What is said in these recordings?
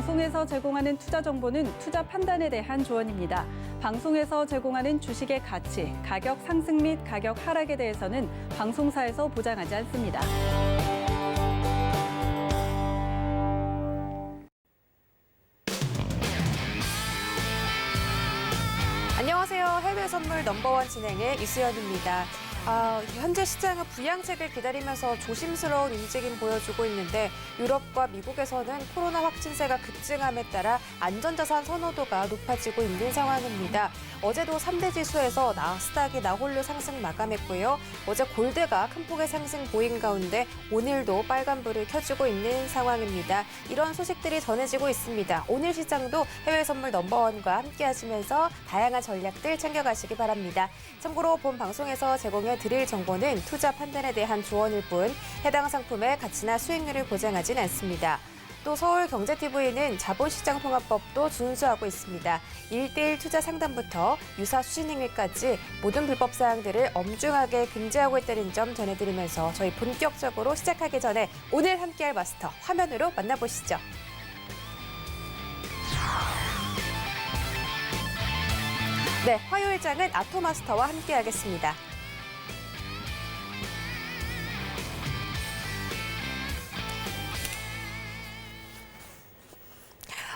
방송에서 제공하는 투자 정보는 투자 판단에 대한 조언입니다. 방송에서 제공하는 주식의 가치, 가격 상승 및 가격 하락에 대해서는 방송사에서 보장하지 않습니다. 안녕하세요. 해외 선물 넘버원 진행의 이수연입니다. 현재 시장은 부양책을 기다리면서 조심스러운 움직임 보여주고 있는데 유럽과 미국에서는 코로나 확진세가 급증함에 따라 안전자산 선호도가 높아지고 있는 상황입니다. 어제도 3대 지수에서 나스닥이 나홀로 상승 마감했고요. 어제 골드가 큰 폭의 상승 보인 가운데 오늘도 빨간불을 켜주고 있는 상황입니다. 이런 소식들이 전해지고 있습니다. 오늘 시장도 해외 선물 넘버원과 함께 하시면서 다양한 전략들 챙겨가시기 바랍니다. 참고로 본 방송에서 제공해 드릴 정보는 투자 판단에 대한 조언일 뿐 해당 상품의 가치나 수익률을 보장하진 않습니다. 또 서울경제TV는 자본시장통합법도 준수하고 있습니다. 1:1 투자 상담부터 유사 수신행위까지 모든 불법 사항들을 엄중하게 금지하고 있다는 점 전해드리면서 저희 본격적으로 시작하기 전에 오늘 함께할 마스터 화면으로 만나보시죠. 네, 화요일장은 아토마스터와 함께하겠습니다.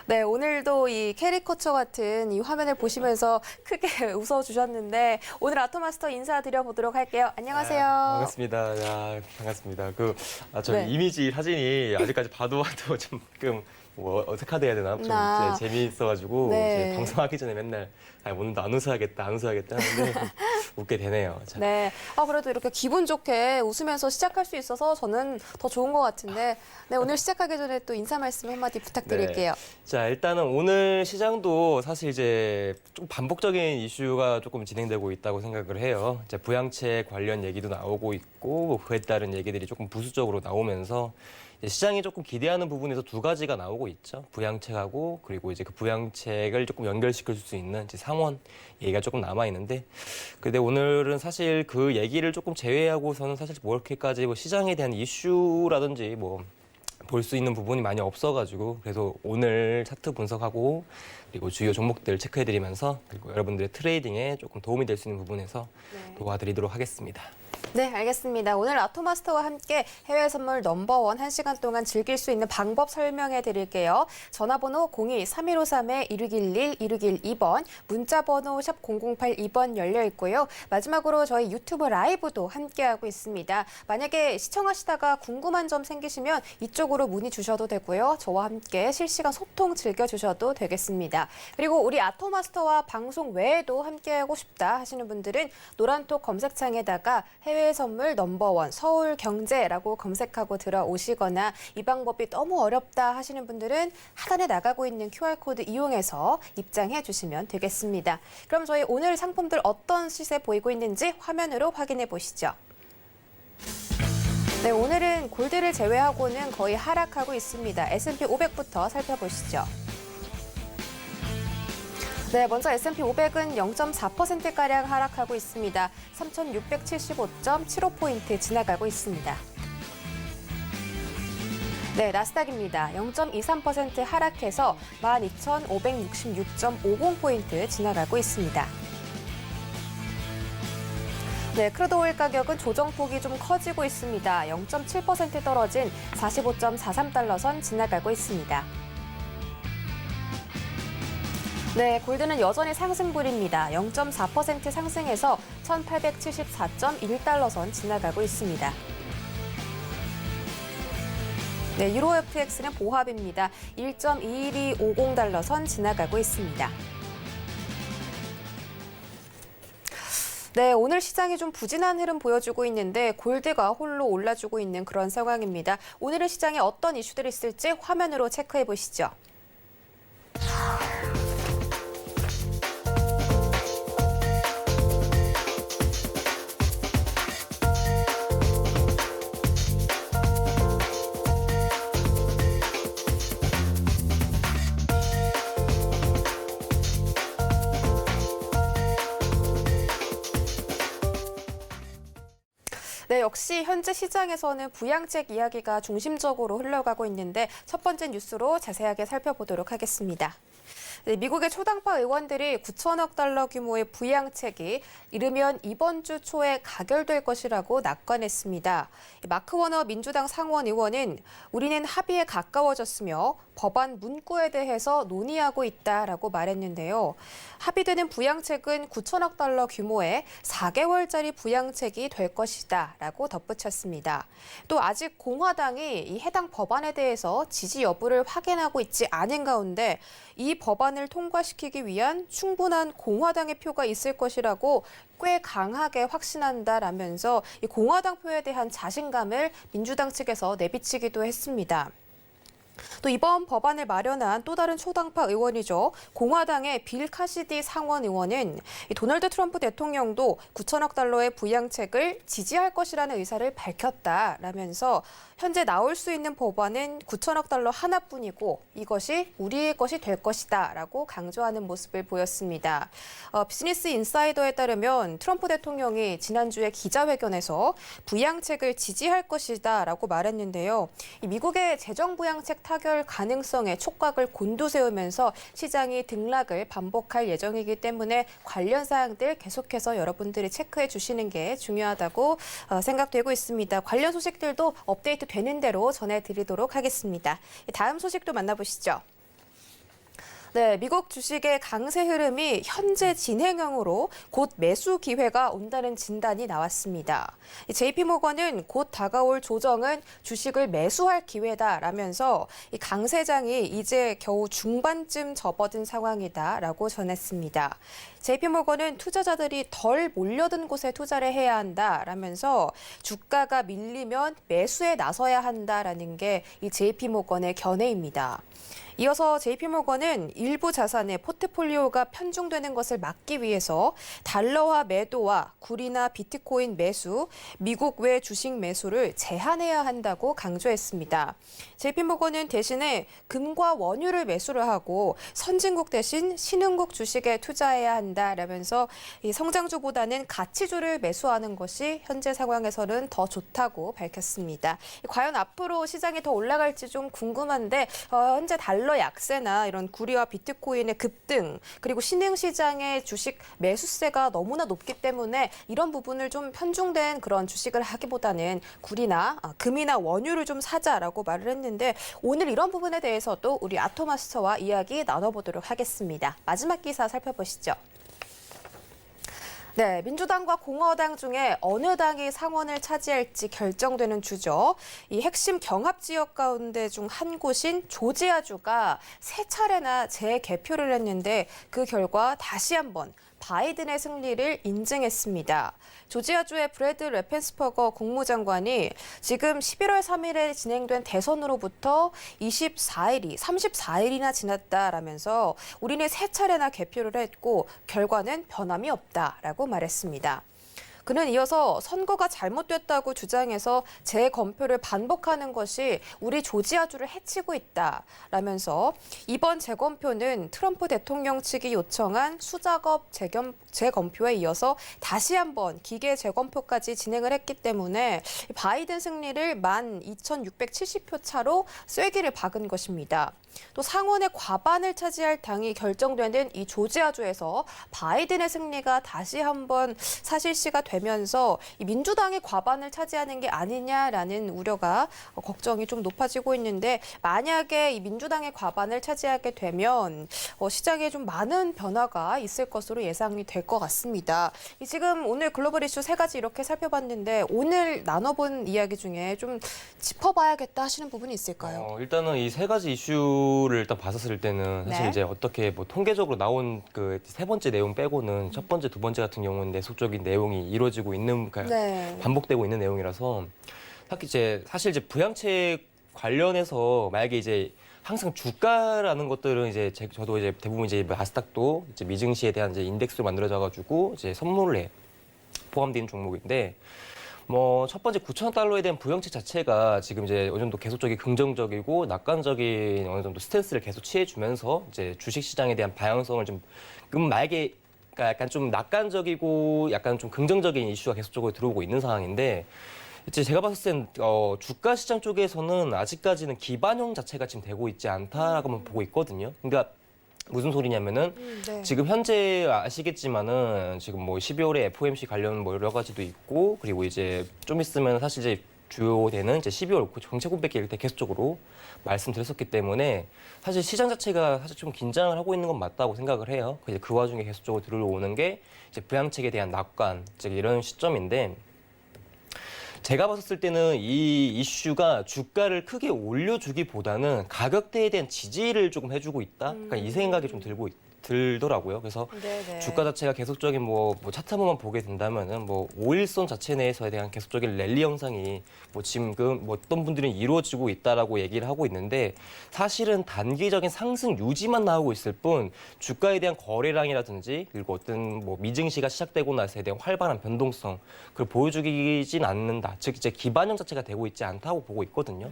네, 오늘도 이 캐리커처 같은 이 화면을 보시면서 크게 웃어주셨는데 오늘 아토마스터 인사드려보도록 할게요. 안녕하세요. 반갑습니다. 야, 반갑습니다. 저 네. 이미지 사진이 아직까지 봐도 조금 어색하다 해야 되나? 좀 이제 재미있어가지고 네. 이제 방송하기 전에 맨날 오늘도 안 웃어야겠다 하는데 웃게 되네요. 자. 네, 그래도 이렇게 기분 좋게 웃으면서 시작할 수 있어서 저는 더 좋은 것 같은데 네, 오늘 시작하기 전에 또 인사 말씀 한마디 부탁드릴게요. 네. 자, 일단은 오늘 시장도 사실 이제 좀 반복적인 이슈가 조금 진행되고 있다고 생각을 해요. 이제 부양책 관련 얘기도 나오고 있고 그에 따른 얘기들이 조금 부수적으로 나오면서 시장이 조금 기대하는 부분에서 두 가지가 나오고 있죠. 부양책하고 그리고 이제 그 부양책을 조금 연결시킬 수 있는 이제 상원 얘기가 조금 남아 있는데, 근데 오늘은 사실 그 얘기를 조금 제외하고서는 사실 뭐 이렇게까지 시장에 대한 이슈라든지 볼 수 있는 부분이 많이 없어가지고 그래서 오늘 차트 분석하고 그리고 주요 종목들 체크해드리면서 그리고 여러분들의 트레이딩에 조금 도움이 될 수 있는 부분에서 도와드리도록 하겠습니다. 네, 알겠습니다. 오늘 아토마스터와 함께 해외 선물 넘버원 1시간 동안 즐길 수 있는 방법 설명해 드릴게요. 전화번호 02-3153-1611, 1612번, 문자번호 샵 0082번 열려 있고요. 마지막으로 저희 유튜브 라이브도 함께하고 있습니다. 만약에 시청하시다가 궁금한 점 생기시면 이쪽으로 문의 주셔도 되고요. 저와 함께 실시간 소통 즐겨주셔도 되겠습니다. 그리고 우리 아토마스터와 방송 외에도 함께하고 싶다 하시는 분들은 노란톡 검색창에다가 해외 선물 넘버원 서울경제라고 검색하고 들어오시거나 이 방법이 너무 어렵다 하시는 분들은 하단에 나가고 있는 QR코드 이용해서 입장해 주시면 되겠습니다. 그럼 저희 오늘 상품들 어떤 시세 보이고 있는지 화면으로 확인해 보시죠. 네, 오늘은 골드를 제외하고는 거의 하락하고 있습니다. S&P 500부터 살펴보시죠. 네, 먼저 S&P 500은 0.4%가량 하락하고 있습니다. 3,675.75포인트 지나가고 있습니다. 네, 나스닥입니다. 0.23% 하락해서 12,566.50포인트 지나가고 있습니다. 네, 크루드오일 가격은 조정폭이 좀 커지고 있습니다. 0.7% 떨어진 45.43달러 선 지나가고 있습니다. 네, 골드는 여전히 상승불입니다. 0.4% 상승해서 1,874.1달러 선 지나가고 있습니다. 네, 유로 FX는 보합입니다. 1.21250달러 선 지나가고 있습니다. 네, 오늘 시장이 좀 부진한 흐름 보여주고 있는데 골드가 홀로 올라주고 있는 그런 상황입니다. 오늘의 시장에 어떤 이슈들이 있을지 화면으로 체크해 보시죠. 네, 역시 현재 시장에서는 부양책 이야기가 중심적으로 흘러가고 있는데 첫 번째 뉴스로 자세하게 살펴보도록 하겠습니다. 미국의 초당파 의원들이 9천억 달러 규모의 부양책이 이르면 이번 주 초에 가결될 것이라고 낙관했습니다. 마크 워너 민주당 상원 의원은 우리는 합의에 가까워졌으며 법안 문구에 대해서 논의하고 있다라고 말했는데요. 합의되는 부양책은 9천억 달러 규모의 4개월짜리 부양책이 될 것이다라고 덧붙였습니다. 또 아직 공화당이 이 해당 법안에 대해서 지지 여부를 확인하고 있지 않은 가운데 이 법안을 통과시키기 위한 충분한 공화당의 표가 있을 것이라고 꽤 강하게 확신한다라면서 이 공화당 표에 대한 자신감을 민주당 측에서 내비치기도 했습니다. 또 이번 법안을 마련한 또 다른 초당파 의원이죠. 공화당의 빌 카시디 상원 의원은 도널드 트럼프 대통령도 9천억 달러의 부양책을 지지할 것이라는 의사를 밝혔다라면서 현재 나올 수 있는 법안은 9천억 달러 하나뿐이고 이것이 우리의 것이 될 것이다라고 강조하는 모습을 보였습니다. 비즈니스 인사이더에 따르면 트럼프 대통령이 지난주에 기자회견에서 부양책을 지지할 것이다라고 말했는데요. 미국의 재정 부양책 타결 가능성에 촉각을 곤두세우면서 시장이 등락을 반복할 예정이기 때문에 관련 사항들 계속해서 여러분들이 체크해 주시는 게 중요하다고 생각되고 있습니다. 관련 소식들도 업데이트 되는 대로 전해드리도록 하겠습니다. 다음 소식도 만나보시죠. 네, 미국 주식의 강세 흐름이 현재 진행형으로 곧 매수 기회가 온다는 진단이 나왔습니다. JP모건은 곧 다가올 조정은 주식을 매수할 기회다라면서 이 강세장이 이제 겨우 중반쯤 접어든 상황이다라고 전했습니다. JP모건은 투자자들이 덜 몰려든 곳에 투자를 해야 한다라면서 주가가 밀리면 매수에 나서야 한다라는 게 이 JP모건의 견해입니다. 이어서 JP모건은 일부 자산의 포트폴리오가 편중되는 것을 막기 위해서 달러화 매도와 구리나 비트코인 매수, 미국 외 주식 매수를 제한해야 한다고 강조했습니다. JP모건은 대신에 금과 원유를 매수를 하고 선진국 대신 신흥국 주식에 투자해야 한다라면서 이 성장주보다는 가치주를 매수하는 것이 현재 상황에서는 더 좋다고 밝혔습니다. 과연 앞으로 시장이 더 올라갈지 좀 궁금한데 현재 달러 약세나 이런 구리와 비트코인의 급등 그리고 신흥시장의 주식 매수세가 너무나 높기 때문에 이런 부분을 좀 편중된 그런 주식을 하기보다는 구리나 금이나 원유를 좀 사자라고 말을 했는데 오늘 이런 부분에 대해서도 우리 아토마스터와 이야기 나눠보도록 하겠습니다. 마지막 기사 살펴보시죠. 네, 민주당과 공화당 중에 어느 당이 상원을 차지할지 결정되는 주죠. 이 핵심 경합 지역 가운데 중 한 곳인 조지아주가 세 차례나 재개표를 했는데 그 결과 다시 한번 바이든의 승리를 인증했습니다. 조지아주의 브래드 레펜스퍼거 국무장관이 지금 11월 3일에 진행된 대선으로부터 34일이나 지났다라면서 우리는 세 차례나 개표를 했고 결과는 변함이 없다라고 말했습니다. 그는 이어서 선거가 잘못됐다고 주장해서 재검표를 반복하는 것이 우리 조지아주를 해치고 있다라면서 이번 재검표는 트럼프 대통령 측이 요청한 수작업 재검표에 이어서 다시 한번 기계 재검표까지 진행을 했기 때문에 바이든 승리를 12,670표 차로 쐐기를 박은 것입니다. 또 상원의 과반을 차지할 당이 결정되는 이 조지아주에서 바이든의 승리가 다시 한번 사실시가 되면서 이 민주당이 과반을 차지하는 게 아니냐라는 우려가 걱정이 좀 높아지고 있는데 만약에 이 민주당의 과반을 차지하게 되면 시장에 좀 많은 변화가 있을 것으로 예상이 될 것 같습니다. 지금 오늘 글로벌 이슈 세 가지 이렇게 살펴봤는데 오늘 나눠본 이야기 중에 좀 짚어봐야겠다 하시는 부분이 있을까요? 일단은 이 세 가지 이슈를 일단 봤었을 때는 사실 네. 이제 어떻게 뭐 통계적으로 나온 그 세 번째 내용 빼고는 첫 번째, 두 번째 같은 경우는 내속적인 내용이 이루어지고 있는, 그러니까 네. 반복되고 있는 내용이라서 사실 이제 부양책 관련해서 만약에 이제 항상 주가라는 것들은 이제 저도 이제 대부분 이제 나스닥도 이제 미증시에 대한 이제 인덱스로 만들어져 가지고 이제 선물에 포함되는 종목인데 뭐 첫 번째 9천억 달러에 대한 부양책 자체가 지금 이제 어느 정도 계속적인 긍정적이고 낙관적인 어느 정도 스탠스를 계속 취해주면서 이제 주식 시장에 대한 방향성을 좀 만약에 그러니까 약간 좀 낙관적이고 약간 좀 긍정적인 이슈가 계속적으로 들어오고 있는 상황인데 이제 제가 봤을 땐 주가 시장 쪽에서는 아직까지는 기반형 자체가 지금 되고 있지 않다라고만 보고 있거든요. 그러니까 무슨 소리냐면은 네. 지금 현재 아시겠지만은 지금 뭐 12월에 FOMC 관련 뭐 여러 가지도 있고 그리고 이제 좀 있으면 사실 이제 주요되는 이제 12월 정책 공백 때 계속적으로 말씀드렸었기 때문에 사실 시장 자체가 사실 좀 긴장을 하고 있는 건 맞다고 생각을 해요. 이제 그 와중에 계속적으로 들어오는 게 이제 부양책에 대한 낙관, 즉 이런 시점인데 제가 봤을 때는 이 이슈가 주가를 크게 올려주기보다는 가격대에 대한 지지를 조금 해주고 있다. 그러니까 이 생각이 좀 들더라고요. 그래서 네네. 주가 자체가 계속적인 뭐 차트 한번만 보게 된다면은 뭐 5일선 자체 내에서에 대한 계속적인 랠리 형상이 뭐 지금 뭐 어떤 분들은 이루어지고 있다라고 얘기를 하고 있는데 사실은 단기적인 상승 유지만 나오고 있을 뿐 주가에 대한 거래량이라든지 그리고 어떤 뭐 미증시가 시작되고 나서에 대한 활발한 변동성 그걸 보여주긴 않는다. 즉 이제 기반형 자체가 되고 있지 않다고 보고 있거든요.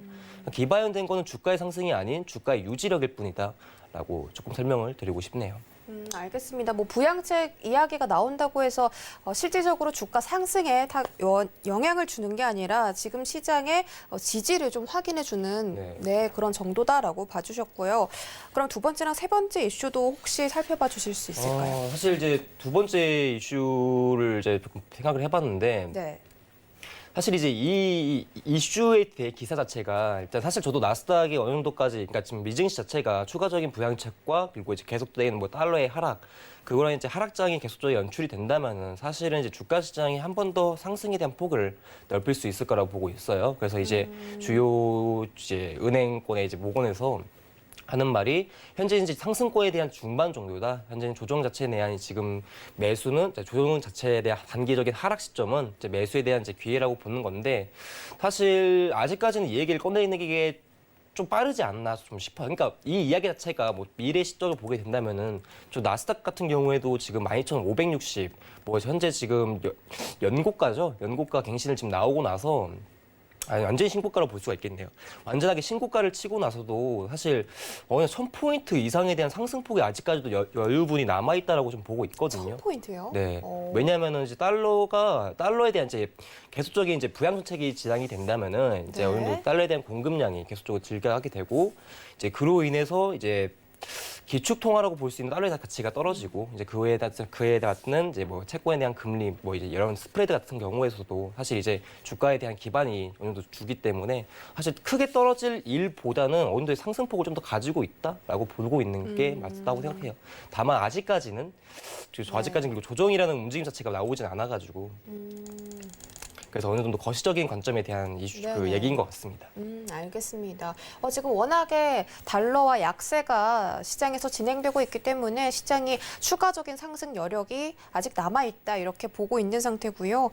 기반형된 거는 주가의 상승이 아닌 주가의 유지력일 뿐이다. 라고 조금 설명을 드리고 싶네요. 알겠습니다. 뭐 부양책 이야기가 나온다고 해서 실질적으로 주가 상승에 영향을 주는 게 아니라 지금 시장의 지지를 좀 확인해 주는 네, 그런 정도다라고 봐주셨고요. 그럼 두 번째랑 세 번째 이슈도 혹시 살펴봐 주실 수 있을까요? 사실 이제 두 번째 이슈를 이제 조금 생각을 해봤는데 네. 사실 이제 이 이슈에 대해 기사 자체가 일단 사실 저도 나스닥이 어느 정도까지 그러니까 지금 미증시 자체가 추가적인 부양책과 그리고 이제 계속되는 뭐 달러의 하락 그거랑 이제 하락장이 계속적으로 연출이 된다면은 사실은 이제 주가 시장이 한 번 더 상승에 대한 폭을 넓힐 수 있을 거라고 보고 있어요. 그래서 이제 주요 이제 은행권의 이제 모건에서 하는 말이 현재 이제 상승권에 대한 중반 정도다. 현재는 조정 자체에 대한 지금 매수는 조정 자체에 대한 단기적인 하락 시점은 이제 매수에 대한 이제 기회라고 보는 건데 사실 아직까지는 이 얘기를 꺼내는 게 좀 빠르지 않나 좀 싶어요. 그러니까 이 이야기 자체가 뭐 미래 시점을 보게 된다면은 좀 나스닥 같은 경우에도 지금 12,560 뭐 현재 지금 연고가죠. 연고가 갱신을 지금 나오고 나서 완전히 신고가로 볼 수가 있겠네요. 완전하게 신고가를 치고 나서도 사실 1000포인트 이상에 대한 상승폭이 아직까지도 여유분이 남아있다라고 좀 보고 있거든요. 1000포인트요? 네. 왜냐하면은 이제 달러에 대한 이제 계속적인 이제 부양 정책이 진행이 된다면은 이제 네. 어느 정도 달러에 대한 공급량이 계속적으로 증가하게 되고 이제 그로 인해서 이제 기축 통화라고 볼 수 있는 달러의 가치가 떨어지고 이제 그에 따른 이제 뭐 채권에 대한 금리 뭐 이제 이런 스프레드 같은 경우에서도 사실 이제 주가에 대한 기반이 어느 정도 주기 때문에 사실 크게 떨어질 일보다는 어느 정도의 상승폭을 좀 더 가지고 있다라고 보고 있는 게 맞다고 생각해요. 다만 아직까지는 그리고 조정이라는 움직임 자체가 나오진 않아가지고. 그래서 어느 정도 거시적인 관점에 대한 이슈 그 얘기인 것 같습니다. 알겠습니다. 지금 워낙에 달러와 약세가 시장에서 진행되고 있기 때문에 시장이 추가적인 상승 여력이 아직 남아있다 이렇게 보고 있는 상태고요.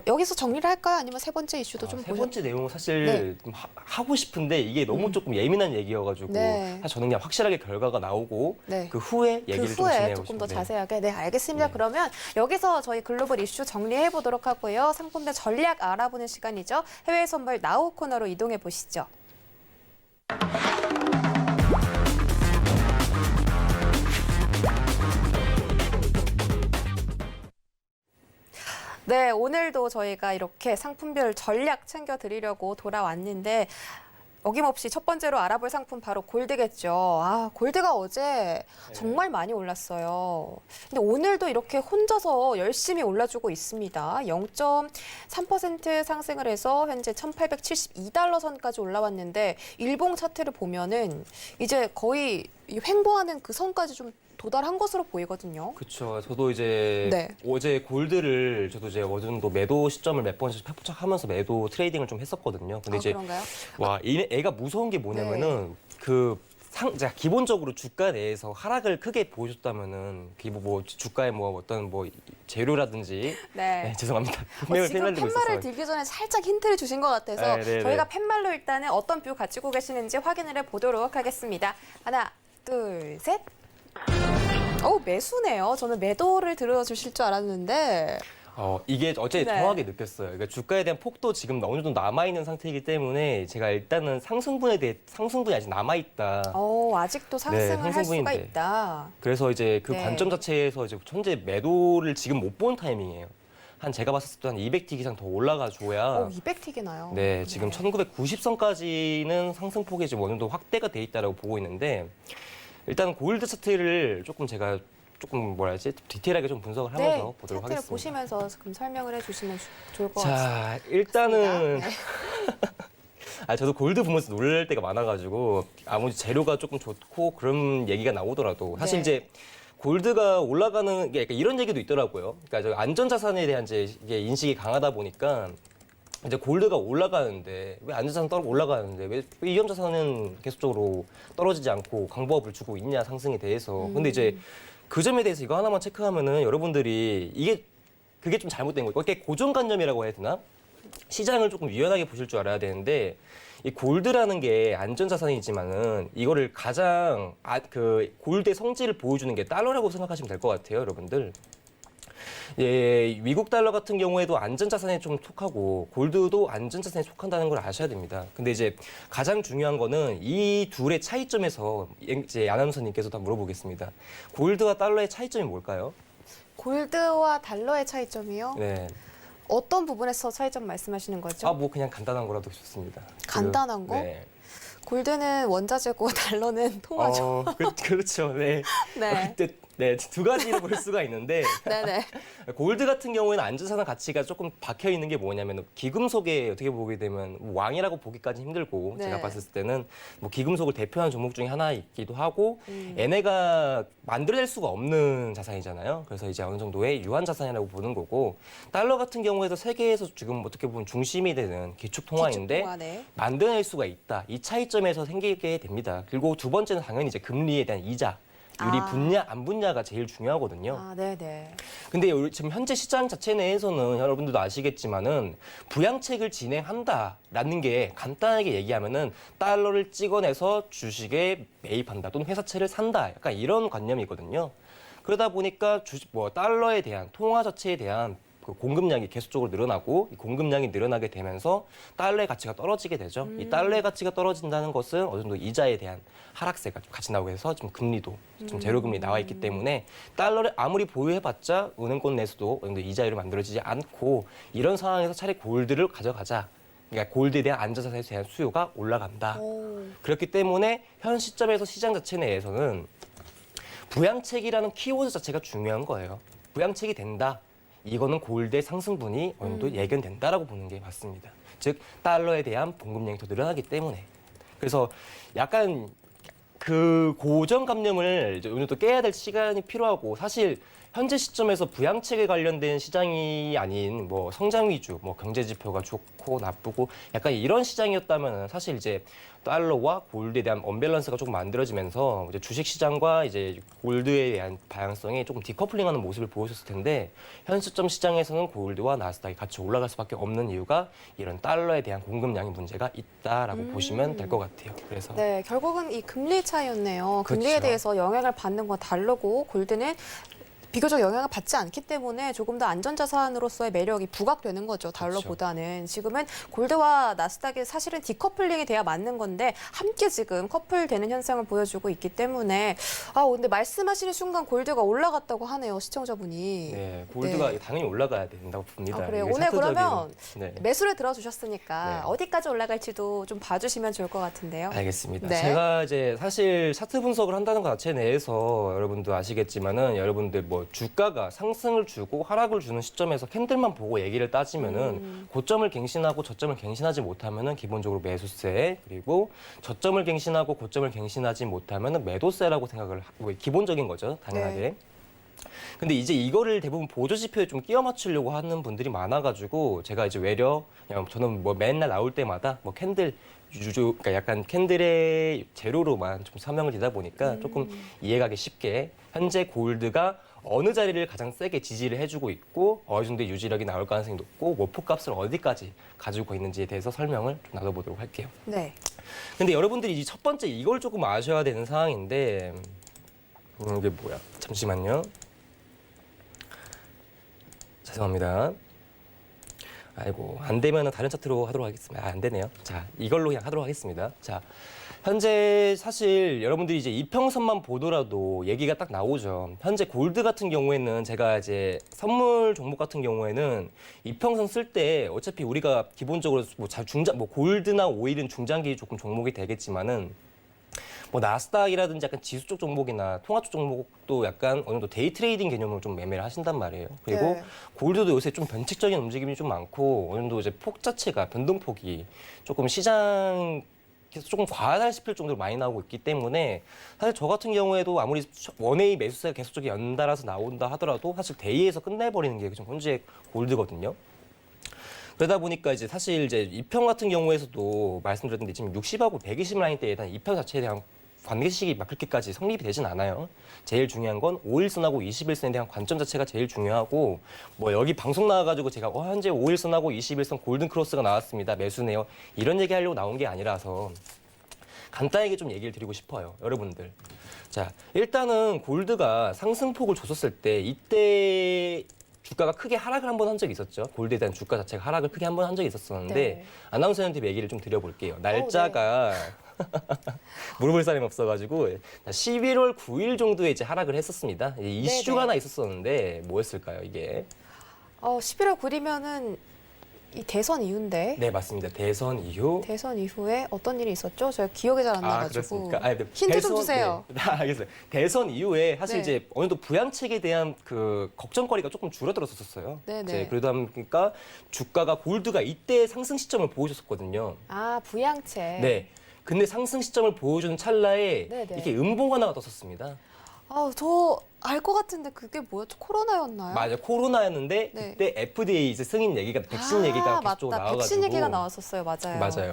여기서 정리를 할까요? 아니면 세 번째 이슈도 좀 세 번째 내용은 사실 좀 하고 싶은데 이게 너무 조금 예민한 얘기여가지고 사실 저는 그냥 확실하게 결과가 나오고 그 후에 얘기를 좀 진행하고 싶습니다. 조금 더 자세하게. 네, 알겠습니다. 그러면 여기서 저희 글로벌 이슈 정리해 보도록 하고요. 상품별 전략 알아보는 시간이죠. 해외 선물 나우 코너로 이동해 보시죠. 네, 오늘도 저희가 이렇게 상품별 전략 챙겨드리려고 돌아왔는데 어김없이 첫 번째로 알아볼 상품 바로 골드겠죠. 골드가 어제 정말 많이 올랐어요. 근데 오늘도 이렇게 혼자서 열심히 올라주고 있습니다. 0.3% 상승을 해서 현재 1,872달러 선까지 올라왔는데 일봉 차트를 보면은 이제 거의 횡보하는 그 선까지 좀 도달한 것으로 보이거든요. 그렇죠. 저도 이제 어제 골드를 저도 이제 어느 정도 매도 시점을 몇 번씩 포착하면서 매도 트레이딩을 좀 했었거든요. 근데 이제 그런가요? 애가 무서운 게 뭐냐면은 제가 기본적으로 주가 내에서 하락을 크게 보여줬다면은 뭐 주가의 뭐 어떤 뭐 재료라든지 죄송합니다. 지금 팻말을 들기 전에 살짝 힌트를 주신 것 같아서 저희가 팻말로 일단은 어떤 뷰 가지고 계시는지 확인을 해보도록 하겠습니다. 하나, 둘, 셋. 매수네요. 저는 매도를 들어주실 줄 알았는데. 이게 어제 정확하게 느꼈어요. 그러니까 주가에 대한 폭도 지금 어느 정도 남아있는 상태이기 때문에 제가 일단은 상승분이 아직 남아있다. 아직도 상승을 할 수가 있다. 그래서 이제 그 관점 자체에서 이제 현재 매도를 지금 못 본 타이밍이에요. 한 제가 봤을 때 한 200틱 이상 더 올라가 줘야 200틱이 나요. 네, 지금 1990선까지는 상승폭이 좀 어느 정도 확대가 돼 있다라고 보고 있는데 일단 골드 차트를 조금 제가 조금 뭐라 해야지 디테일하게 좀 분석을 하면서 네, 보도록 차트를 하겠습니다. 보시면서 그럼 설명을 해주시면 좋을 것 같습니다. 자, 일단은 네. 저도 골드 보면서 놀랄 때가 많아가지고 아무리 재료가 조금 좋고 그런 얘기가 나오더라도 사실 네. 이제 골드가 올라가는 게 약간 이런 얘기도 있더라고요. 그러니까 저 안전자산에 대한 이제 이게 인식이 강하다 보니까 이제 골드가 올라가는데 왜 안전자산 올라가는데 왜 위험자산은 계속적으로 떨어지지 않고 강보합을 주고 있냐 상승에 대해서. 근데 이제 그 점에 대해서 이거 하나만 체크하면은 여러분들이 그게 좀 잘못된 거예요. 이게 고정관념이라고 해야 되나? 시장을 조금 유연하게 보실 줄 알아야 되는데 이 골드라는 게 안전자산이지만은 이거를 가장 그 골드의 성질을 보여주는 게 달러라고 생각하시면 될 것 같아요, 여러분들. 예, 미국 달러 같은 경우에도 안전자산에 좀 속하고 골드도 안전자산에 속한다는 걸 아셔야 됩니다. 근데 이제 가장 중요한 거는 이 둘의 차이점에서 이제 아나운서님께서 다 물어보겠습니다. 골드와 달러의 차이점이 뭘까요? 골드와 달러의 차이점이요? 네. 어떤 부분에서 차이점 말씀하시는 거죠? 뭐 그냥 간단한 거라도 좋습니다. 간단한 거? 네. 골드는 원자재고 달러는 통화죠. 그렇죠. 네. 네. 네, 두 가지로 볼 수가 있는데 네네. 골드 같은 경우에는 안전자산 가치가 조금 박혀 있는 게 뭐냐면 기금속에 어떻게 보게 되면 왕이라고 보기까지 힘들고 네. 제가 봤을 때는 뭐 기금속을 대표하는 종목 중에 하나이기도 하고 얘네가 만들어낼 수가 없는 자산이잖아요. 그래서 이제 어느 정도의 유한 자산이라고 보는 거고 달러 같은 경우에도 세계에서 지금 어떻게 보면 중심이 되는 기축 통화인데 기축통화, 네. 만들어낼 수가 있다. 이 차이점에서 생기게 됩니다. 그리고 두 번째는 당연히 이제 금리에 대한 이자. 율이 붙냐 안 붙냐가 제일 중요하거든요. 네네. 근데 지금 현재 시장 자체 내에서는 여러분들도 아시겠지만은 부양책을 진행한다라는 게 간단하게 얘기하면은 달러를 찍어내서 주식에 매입한다 또는 회사채를 산다 약간 이런 관념이거든요. 그러다 보니까 달러에 대한 통화 자체에 대한 그 공급량이 계속적으로 늘어나고 이 공급량이 늘어나게 되면서 달러의 가치가 떨어지게 되죠. 이 달러의 가치가 떨어진다는 것은 어느 정도 이자에 대한 하락세가 좀 같이 나오게 해서 좀 금리도 좀 제로금리 나와 있기 때문에 달러를 아무리 보유해봤자 은행권 내에서도 어느 정도 이자율이 만들어지지 않고 이런 상황에서 차라리 골드를 가져가자. 그러니까 골드에 대한 안전자산에 대한 수요가 올라간다. 그렇기 때문에 현 시점에서 시장 자체 내에서는 부양책이라는 키워드 자체가 중요한 거예요. 부양책이 된다. 이거는 골드의 상승분이 어느 정도 예견된다라고 보는 게 맞습니다. 즉 달러에 대한 공급량이 더 늘어나기 때문에. 그래서 약간 그 고정관념을 이제 어느 정도 깨야 될 시간이 필요하고 사실 현재 시점에서 부양책에 관련된 시장이 아닌 뭐 성장 위주, 뭐 경제 지표가 좋고 나쁘고 약간 이런 시장이었다면 사실 이제 달러와 골드에 대한 언밸런스가 조금 만들어지면서 이제 주식 시장과 이제 골드에 대한 방향성이 조금 디커플링하는 모습을 보여줬을 텐데 현 시점 시장에서는 골드와 나스닥이 같이 올라갈 수밖에 없는 이유가 이런 달러에 대한 공급량의 문제가 있다라고 보시면 될 것 같아요. 그래서 네, 결국은 이 금리 차이였네요. 금리에 그렇죠. 대해서 영향을 받는 건 달러고 골드는 비교적 영향을 받지 않기 때문에 조금 더 안전자산으로서의 매력이 부각되는 거죠. 달러보다는. 지금은 골드와 나스닥이 사실은 디커플링이 돼야 맞는 건데 함께 지금 커플되는 현상을 보여주고 있기 때문에 근데 말씀하시는 순간 골드가 올라갔다고 하네요. 시청자분이. 네, 골드가 네. 당연히 올라가야 된다고 봅니다. 그래요. 이게 오늘 차트적인- 그러면 네. 매수를 들어주셨으니까 네. 어디까지 올라갈지도 좀 봐주시면 좋을 것 같은데요. 알겠습니다. 네. 제가 이제 사실 차트 분석을 한다는 것 자체 내에서 여러분도 아시겠지만은 여러분들 뭐 주가가 상승을 주고 하락을 주는 시점에서 캔들만 보고 얘기를 따지면은 고점을 갱신하고 저점을 갱신하지 못하면은 기본적으로 매수세 그리고 저점을 갱신하고 고점을 갱신하지 못하면은 매도세라고 생각을 하고 기본적인 거죠. 당연하게. 네. 근데 이제 이거를 대부분 보조 지표에 좀 끼워 맞추려고 하는 분들이 많아가지고 제가 이제 외려 그냥 저는 뭐 맨날 나올 때마다 뭐 캔들 그러니까 약간 캔들의 재료로만 좀 설명을 드리다 보니까 조금 이해가기 쉽게 현재 골드가 어느 자리를 가장 세게 지지를 해주고 있고 어느 정도의 유지력이 나올 가능성이 높고 목표값을 어디까지 가지고 있는지에 대해서 설명을 좀 나눠보도록 할게요. 네. 근데 여러분들이 첫 번째 이걸 조금 아셔야 되는 상황인데 이게 뭐야? 잠시만요. 죄송합니다. 아이고, 안 되면은 다른 차트로 하도록 하겠습니다. 안 되네요. 자, 이걸로 그냥 하도록 하겠습니다. 자, 현재 사실 여러분들이 이제 이평선만 보더라도 얘기가 딱 나오죠. 현재 골드 같은 경우에는 제가 이제 선물 종목 같은 경우에는 이평선 쓸 때 어차피 우리가 기본적으로 뭐 중장, 뭐 골드나 오일은 중장기 조금 종목이 되겠지만은 뭐 나스닥이라든지 약간 지수 쪽 종목이나 통화 쪽 종목도 약간 어느 정도 데이 트레이딩 개념으로 좀 매매를 하신단 말이에요. 그리고 네. 골드도 요새 좀 변칙적인 움직임이 좀 많고 어느 정도 이제 폭 자체가 변동폭이 조금 시장 계속 조금 과하다 싶을 정도로 많이 나오고 있기 때문에 사실 저 같은 경우에도 아무리 원웨이 매수세가 계속적으로 연달아서 나온다 하더라도 사실 데이에서 끝내버리는 게 지금 현재 골드거든요. 그러다 보니까 이제 사실 이제 이평 같은 경우에서도 말씀드렸는데 지금 60하고 120 라인대에 대한 이평 자체에 대한 관계식이 막 그렇게까지 성립이 되진 않아요. 제일 중요한 건 5일선하고 21선에 대한 관점 자체가 제일 중요하고 뭐 여기 방송 나와가지고 제가 현재 5일선하고 21선 골든 크로스가 나왔습니다. 매수네요. 이런 얘기 하려고 나온 게 아니라서 간단하게 좀 얘기를 드리고 싶어요. 여러분들. 자, 일단은 골드가 상승폭을 줬었을 때 이때 주가가 크게 하락을 한 번 한 적이 있었죠. 골드에 대한 주가 자체가 하락을 크게 한 번 한 적이 있었었는데 네. 아나운서한테 얘기를 좀 드려볼게요. 날짜가 물어볼 사람이 없어가지고 11월 9일 정도에 이제 하락을 했었습니다. 이제 이슈가 네네. 하나 있었었는데 뭐였을까요, 이게? 11월 9일이면은 이 대선 이후인데. 네, 맞습니다. 대선 이후. 대선 이후에 어떤 일이 있었죠? 제가 기억이 잘 안 나가지고. 그렇습니까? 아니, 근데 힌트 좀 주세요. 네, 알겠어요. 대선 이후에 사실 네. 이제 어느 정도 부양책에 대한 그 걱정거리가 조금 줄어들었었어요. 네네. 이제 그러다 보니까 주가가 골드가 이때 상승 시점을 보여줬었거든요. 아, 부양책. 네. 근데 상승 시점을 보여주는 찰나에 네네. 이렇게 음봉 하나가 떴었습니다. 저 알 것 같은데 그게 뭐였죠? 코로나였나요? 맞아요. 코로나였는데 네. 그때 FDA 이제 승인 얘기가 백신 얘기가 계속 맞다. 나와가지고 백신 얘기가 나왔었어요. 맞아요. 맞아요.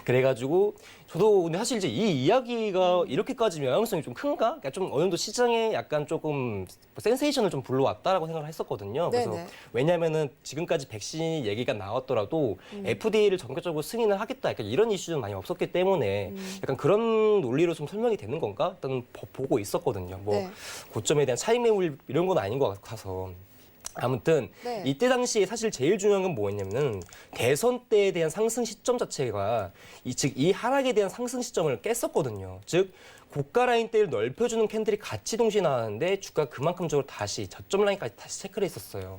그래가지고 저도 근데 사실 이제 이 이야기가 이렇게까지 영향성이 좀 큰가? 그러니까 좀 어느 정도 시장에 약간 조금 센세이션을 좀 불러왔다라고 생각을 했었거든요. 그래서 네네. 왜냐하면은 지금까지 백신 얘기가 나왔더라도 FDA를 전격적으로 승인을 하겠다, 약간 이런 이슈는 많이 없었기 때문에 약간 그런 논리로 좀 설명이 되는 건가? 일단 보고 있었거든요. 뭐 네. 고점에 대한 차익 매물 이런 건 아닌 것 같아서. 아무튼 네. 이때 당시에 사실 제일 중요한 건 뭐였냐면은 대선 때에 대한 상승 시점 자체가 이 하락에 대한 상승 시점을 깼었거든요. 즉 고가 라인대를 넓혀주는 캔들이 같이 동시에 나왔는데 주가 그만큼 적으로 다시 저점 라인까지 다시 체크를 했었어요.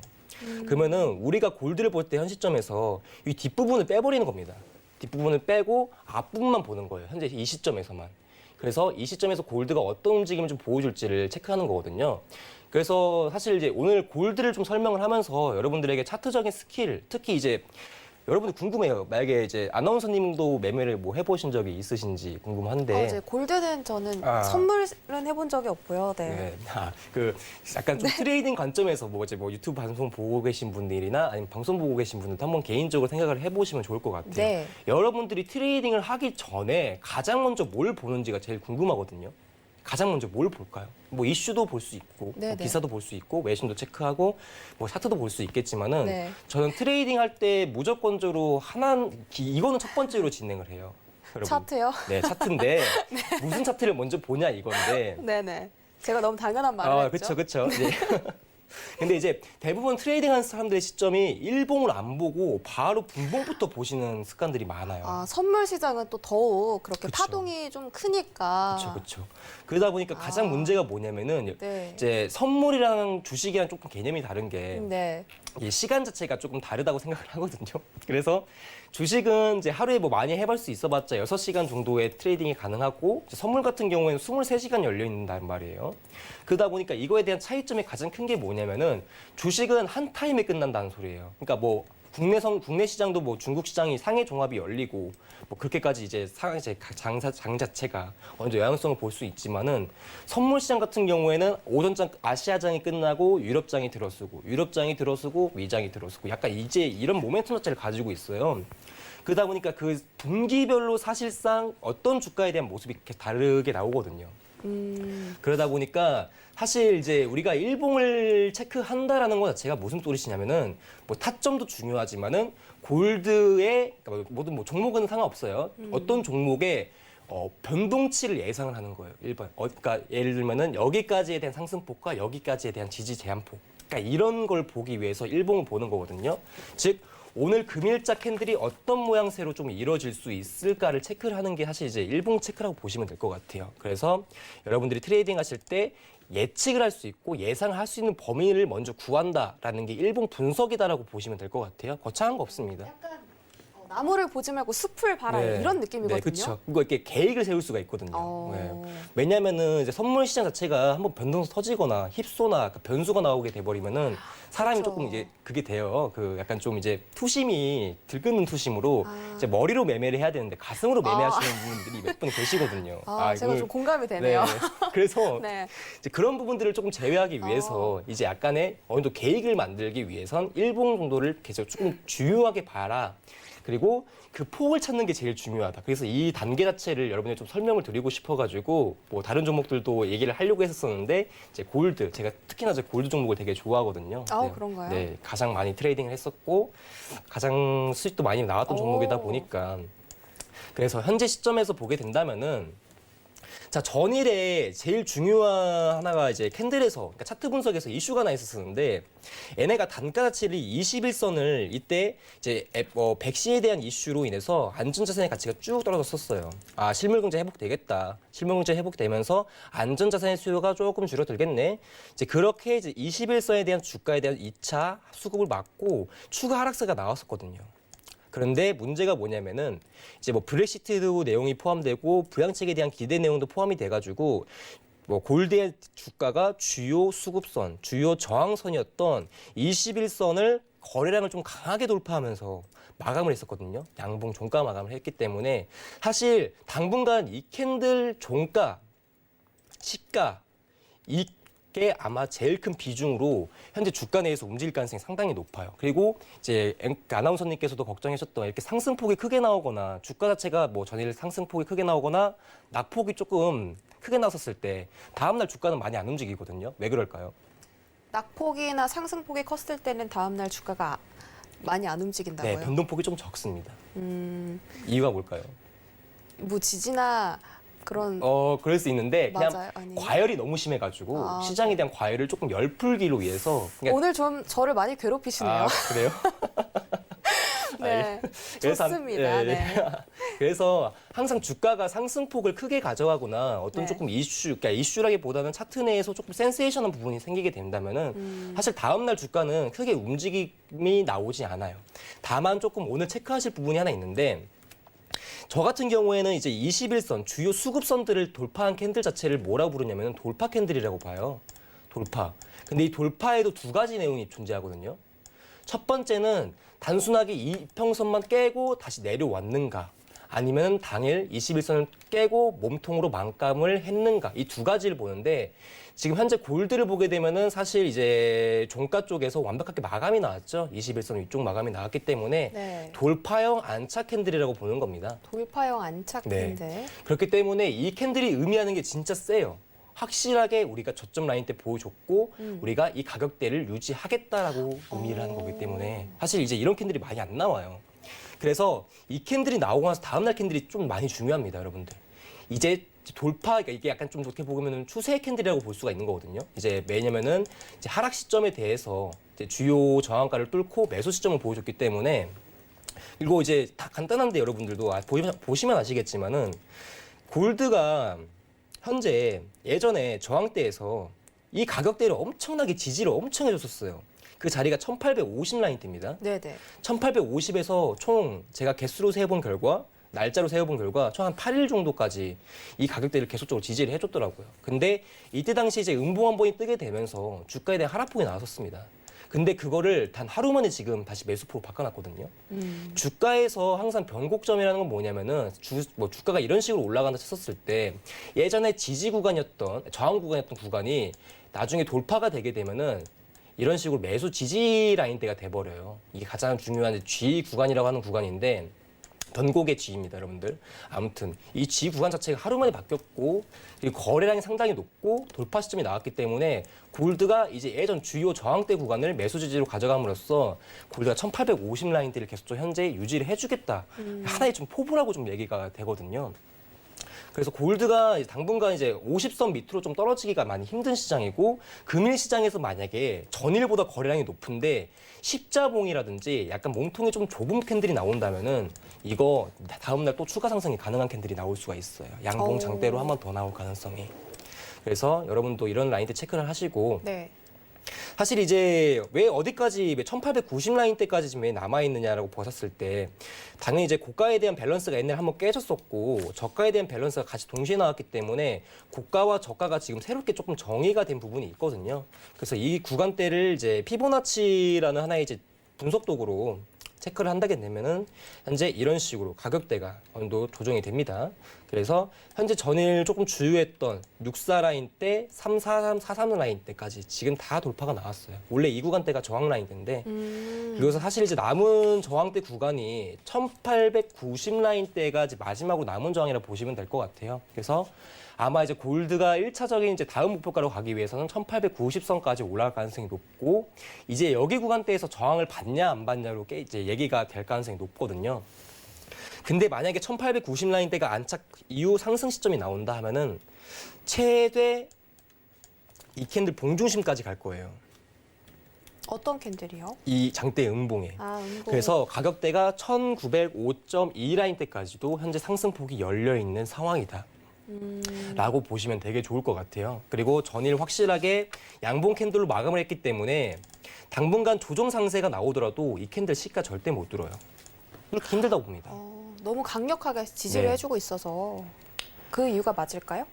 그러면은 우리가 골드를 볼 때 현 시점에서 이 뒷부분을 빼버리는 겁니다. 뒷부분을 빼고 앞부분만 보는 거예요. 현재 이 시점에서만. 그래서 이 시점에서 골드가 어떤 움직임을 좀 보여줄지를 체크하는 거거든요. 그래서 사실 이제 오늘 골드를 좀 설명을 하면서 여러분들에게 차트적인 스킬, 특히 이제 여러분들 궁금해요. 만약에 이제 아나운서님도 매매를 뭐 해보신 적이 있으신지 궁금한데. 이제 골드는 저는 아. 선물은 해본 적이 없고요. 네. 네. 그 약간 좀 트레이딩 관점에서 뭐 이제 뭐 유튜브 방송 보고 계신 분들이나 아니면 방송 보고 계신 분들도 한번 개인적으로 생각을 해보시면 좋을 것 같아요. 네. 여러분들이 트레이딩을 하기 전에 가장 먼저 뭘 보는지가 제일 궁금하거든요. 가장 먼저 뭘 볼까요? 뭐 이슈도 볼 수 있고, 뭐 네네. 기사도 볼 수 있고, 외신도 체크하고, 뭐 차트도 볼 수 있겠지만은 네. 저는 트레이딩 할 때 무조건적으로 이거는 첫 번째로 진행을 해요. 여러분. 차트요? 네, 차트인데 무슨 차트를 먼저 보냐 이건데. 네네. 제가 너무 당연한 말을 했죠. 그렇죠. 네. 근데 이제 대부분 트레이딩 하는 사람들의 시점이 일봉을 안 보고 바로 분봉부터 보시는 습관들이 많아요. 선물 시장은 또 더욱 그렇게 그쵸. 파동이 좀 크니까. 그렇죠. 그러다 보니까 가장 문제가 뭐냐면은 네. 이제 선물이랑 주식이랑 조금 개념이 다른 게 네. 이 시간 자체가 조금 다르다고 생각을 하거든요. 그래서 주식은 이제 하루에 뭐 많이 해볼 수 있어봤자 6시간 정도의 트레이딩이 가능하고 이제 선물 같은 경우에는 23시간 열려 있는단 말이에요. 그러다 보니까 이거에 대한 차이점이 가장 큰 게 뭐냐면은 주식은 한 타임에 끝난다는 소리예요. 그러니까 뭐 국내 시장도 뭐 중국 시장이 상해 종합이 열리고 뭐 그렇게까지 이제 장 자체가 어느 정도 영향성을 볼 수 있지만은 선물 시장 같은 경우에는 오전장 아시아장이 끝나고 유럽장이 들어서고 유럽장이 들어서고 미장이 들어서고 약간 이제 이런 모멘텀 자체를 가지고 있어요. 그러다 보니까 그 분기별로 사실상 어떤 주가에 대한 모습이 이렇게 다르게 나오거든요. 그러다 보니까 사실 이제 우리가 일봉을 체크한다라는 것 자체가 무슨 소리시냐면은 뭐 타점도 중요하지만은 골드의 그러니까 모든 뭐 종목은 상관없어요. 어떤 종목의 변동치를 예상을 하는 거예요. 일반. 그러니까 예를 들면은 여기까지에 대한 상승폭과 여기까지에 대한 지지 제한폭. 그러니까 이런 걸 보기 위해서 일봉을 보는 거거든요. 즉 오늘 금일자 캔들이 어떤 모양새로 좀 이루어질 수 있을까를 체크를 하는 게 사실 이제 일봉 체크라고 보시면 될 것 같아요. 그래서 여러분들이 트레이딩 하실 때 예측을 할 수 있고 예상을 할 수 있는 범위를 먼저 구한다라는 게 일봉 분석이다라고 보시면 될 것 같아요. 거창한 거 없습니다. 약간 나무를 보지 말고 숲을 봐라 네. 이런 느낌이거든요. 네, 그렇죠. 그거 이렇게 계획을 세울 수가 있거든요. 어. 네. 왜냐하면은 이제 선물 시장 자체가 한번 변동성 터지거나 휩소나 그 변수가 나오게 돼버리면은 사람이 그렇죠. 조금 이제 그게 돼요. 그 약간 좀 이제 투심이 들끓는 투심으로 이제 머리로 매매를 해야 되는데 가슴으로 매매하시는 분들이 몇 분 계시거든요. 제가 이걸- 좀 공감이 네. 되네요. 그래서 네. 이제 그런 부분들을 조금 제외하기 위해서 이제 약간의 어느 정도 계획을 만들기 위해선 일봉 정도를 계속 조금 중요하게 봐라. 그리고 그 폭을 찾는 게 제일 중요하다. 그래서 이 단계 자체를 여러분이 좀 설명을 드리고 싶어가지고 뭐 다른 종목들도 얘기를 하려고 했었는데 이제 골드 제가 특히나 제 골드 종목을 되게 좋아하거든요. 그런가요? 네, 가장 많이 트레이딩을 했었고 가장 수익도 많이 나왔던 종목이다 보니까 그래서 현재 시점에서 보게 된다면은. 자, 전일에 제일 중요한 하나가 이제 캔들에서, 그러니까 차트 분석에서 이슈가 하나 있었는데, 얘네가 단가 자체를 21선을 이때 이제 백신에 대한 이슈로 인해서 안전자산의 가치가 쭉 떨어졌었어요. 아, 실물경제 회복되겠다. 실물경제 회복되면서 안전자산의 수요가 조금 줄어들겠네. 이제 그렇게 이제 21선에 대한 주가에 대한 2차 수급을 막고 추가 하락세가 나왔었거든요. 그런데 문제가 뭐냐면은 이제 뭐 브렉시트도 내용이 포함되고 부양책에 대한 기대 내용도 포함이 돼가지고 뭐 골드의 주가가 주요 수급선, 주요 저항선이었던 21선을 거래량을 좀 강하게 돌파하면서 마감을 했었거든요. 양봉 종가 마감을 했기 때문에 사실 당분간 이 캔들 종가, 시가, 이게 아마 제일 큰 비중으로 현재 주가 내에서 움직일 가능성이 상당히 높아요. 그리고 이제 아나운서님께서도 걱정하셨던 이렇게 상승폭이 크게 나오거나 주가 자체가 뭐 전일 상승폭이 크게 나오거나 낙폭이 조금 크게 나왔었을 때 다음날 주가는 많이 안 움직이거든요. 왜 그럴까요? 낙폭이나 상승폭이 컸을 때는 다음날 주가가 많이 안 움직인다고요? 네, 변동폭이 좀 적습니다. 음, 이유가 뭘까요? 뭐 지지나 그런 그럴 수 있는데 그냥 맞아요. 아니에요? 과열이 너무 심해가지고 아, 시장에 대한 과열을 조금 열풀기로 위해서 오늘 좀 저를 많이 괴롭히시네요. 아, 그래요? 네, 그래서 좋습니다. 네. 그래서 항상 주가가 상승폭을 크게 가져가거나 어떤 네. 조금 그러니까 이슈라기보다는 차트 내에서 조금 센세이션한 부분이 생기게 된다면은 사실 다음날 주가는 크게 움직임이 나오지 않아요. 다만 조금 오늘 체크하실 부분이 하나 있는데 저 같은 경우에는 이제 21선 주요 수급선들을 돌파한 캔들 자체를 뭐라고 부르냐면 돌파 캔들이라고 봐요. 돌파. 근데 이 돌파에도 두 가지 내용이 존재하거든요. 첫 번째는 단순하게 이평선만 깨고 다시 내려왔는가 아니면 당일 21선을 깨고 몸통으로 만감을 했는가 이 두 가지를 보는데 지금 현재 골드를 보게 되면은 사실 이제 종가 쪽에서 완벽하게 마감이 나왔죠. 21선 위쪽 마감이 나왔기 때문에 네. 돌파형 안착 캔들이라고 보는 겁니다. 돌파형 안착 네. 캔들. 그렇기 때문에 이 캔들이 의미하는 게 진짜 세요. 확실하게 우리가 저점 라인 때 보여줬고 우리가 이 가격대를 유지하겠다라고 의미를 하는 거기 때문에 사실 이제 이런 캔들이 많이 안 나와요. 그래서 이 캔들이 나오고 나서 다음날 캔들이 좀 많이 중요합니다, 여러분들. 이제 돌파, 그러니까 이게 약간 좀 좋게 보면은 추세 캔들이라고 볼 수가 있는 거거든요. 이제 왜냐면은 이제 하락 시점에 대해서 이제 주요 저항가를 뚫고 매수 시점을 보여줬기 때문에 그리고 이제 다 간단한데 여러분들도 보시면 아시겠지만은 골드가 현재 예전에 저항대에서 이 가격대를 엄청나게 지지를 엄청 해줬었어요. 그 자리가 1850 라인대입니다. 네네. 1850에서 총 제가 개수로 세어본 결과 날짜로 세어본 결과 총 한 8일 정도까지 이 가격대를 계속적으로 지지를 해줬더라고요. 근데 이때 당시 이제 음봉 한 번이 뜨게 되면서 주가에 대한 하락폭이 나왔었습니다. 근데 그거를 단 하루 만에 지금 다시 매수폭으로 바꿔놨거든요. 주가에서 항상 변곡점이라는 건 뭐냐면은 주가가 이런 식으로 올라간다 쳤었을 때 예전에 지지 구간이었던 저항 구간이었던 구간이 나중에 돌파가 되게 되면은 이런 식으로 매수 지지 라인대가 돼버려요. 이게 가장 중요한 G 구간이라고 하는 구간인데 변곡의 G입니다, 여러분들. 아무튼 이 G 구간 자체가 하루 만에 바뀌었고 그리고 거래량이 상당히 높고 돌파 시점이 나왔기 때문에 골드가 이제 예전 주요 저항대 구간을 매수 지지로 가져감으로써 골드가 1850 라인대를 계속 현재 유지를 해주겠다. 하나의 좀 포부라고 좀 얘기가 되거든요. 그래서 골드가 당분간 이제 50선 밑으로 좀 떨어지기가 많이 힘든 시장이고 금일 시장에서 만약에 전일보다 거래량이 높은데 십자봉이라든지 약간 몸통이 좀 좁은 캔들이 나온다면은 이거 다음날 또 추가 상승이 가능한 캔들이 나올 수가 있어요. 양봉 장대로 한 번 더 나올 가능성이. 그래서 여러분도 이런 라인대 체크를 하시고 네. 사실 이제 왜 어디까지 1890 라인대까지 지금 왜 남아있느냐라고 보셨을 때 당연히 이제 고가에 대한 밸런스가 옛날에 한번 깨졌었고 저가에 대한 밸런스가 같이 동시에 나왔기 때문에 고가와 저가가 지금 새롭게 조금 정의가 된 부분이 있거든요. 그래서 이 구간대를 이제 피보나치라는 하나의 이제 분석 도구로 체크를 한다게 되면은 현재 이런 식으로 가격대가 어느 정도 조정이 됩니다. 그래서 현재 전일 조금 주요했던 64 라인대, 343, 43 라인대까지 지금 다 돌파가 나왔어요. 원래 이 구간대가 저항 라인대인데 그래서 사실 이제 남은 저항대 구간이 1890 라인대가 이제 마지막으로 남은 저항이라 보시면 될 것 같아요. 그래서 아마 이제 골드가 1차적인 이제 다음 목표가로 가기 위해서는 1890선까지 올라갈 가능성이 높고 이제 여기 구간대에서 저항을 받냐 안 받냐로 이제 얘기가 될 가능성이 높거든요. 근데 만약에 1890 라인대가 안착 이후 상승 시점이 나온다 하면은 최대 이 캔들 봉중심까지 갈 거예요. 어떤 캔들이요? 이 장대 음봉에. 음봉. 그래서 가격대가 1905.2 라인대까지도 현재 상승폭이 열려 있는 상황이다. 라고 보시면 되게 좋을 것 같아요. 그리고 전일 확실하게 양봉 캔들로 마감을 했기 때문에 당분간 조정 상세가 나오더라도 이 캔들 시가 절대 못 들어요. 이렇게 힘들다고 봅니다. 너무 강력하게 지지를 네. 해주고 있어서 그 이유가 맞을까요?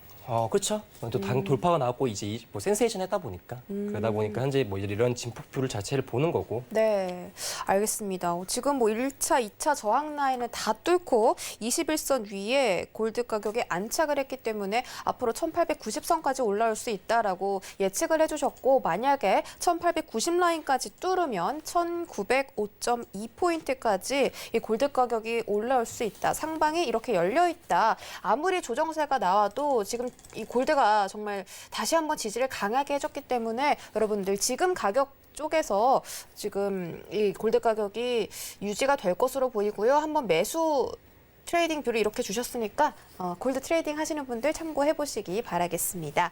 그렇죠. 또 돌파가 나왔고 이제 뭐 센세이션 했다 보니까 그러다 보니까 현재 뭐 이런 진폭뷰를 자체를 보는 거고. 네, 알겠습니다. 지금 뭐 1차, 2차 저항 라인을 다 뚫고 21선 위에 골드 가격에 안착을 했기 때문에 앞으로 1890선까지 올라올 수 있다라고 예측을 해주셨고 만약에 1890 라인까지 뚫으면 1905.2포인트까지 이 골드 가격이 올라올 수 있다. 상방이 이렇게 열려 있다. 아무리 조정세가 나와도 지금 이 골드가 정말 다시 한번 지지를 강하게 해줬기 때문에 여러분들 지금 가격 쪽에서 지금 이 골드 가격이 유지가 될 것으로 보이고요. 한번 매수 트레이딩 뷰를 이렇게 주셨으니까 골드 트레이딩 하시는 분들 참고해 보시기 바라겠습니다.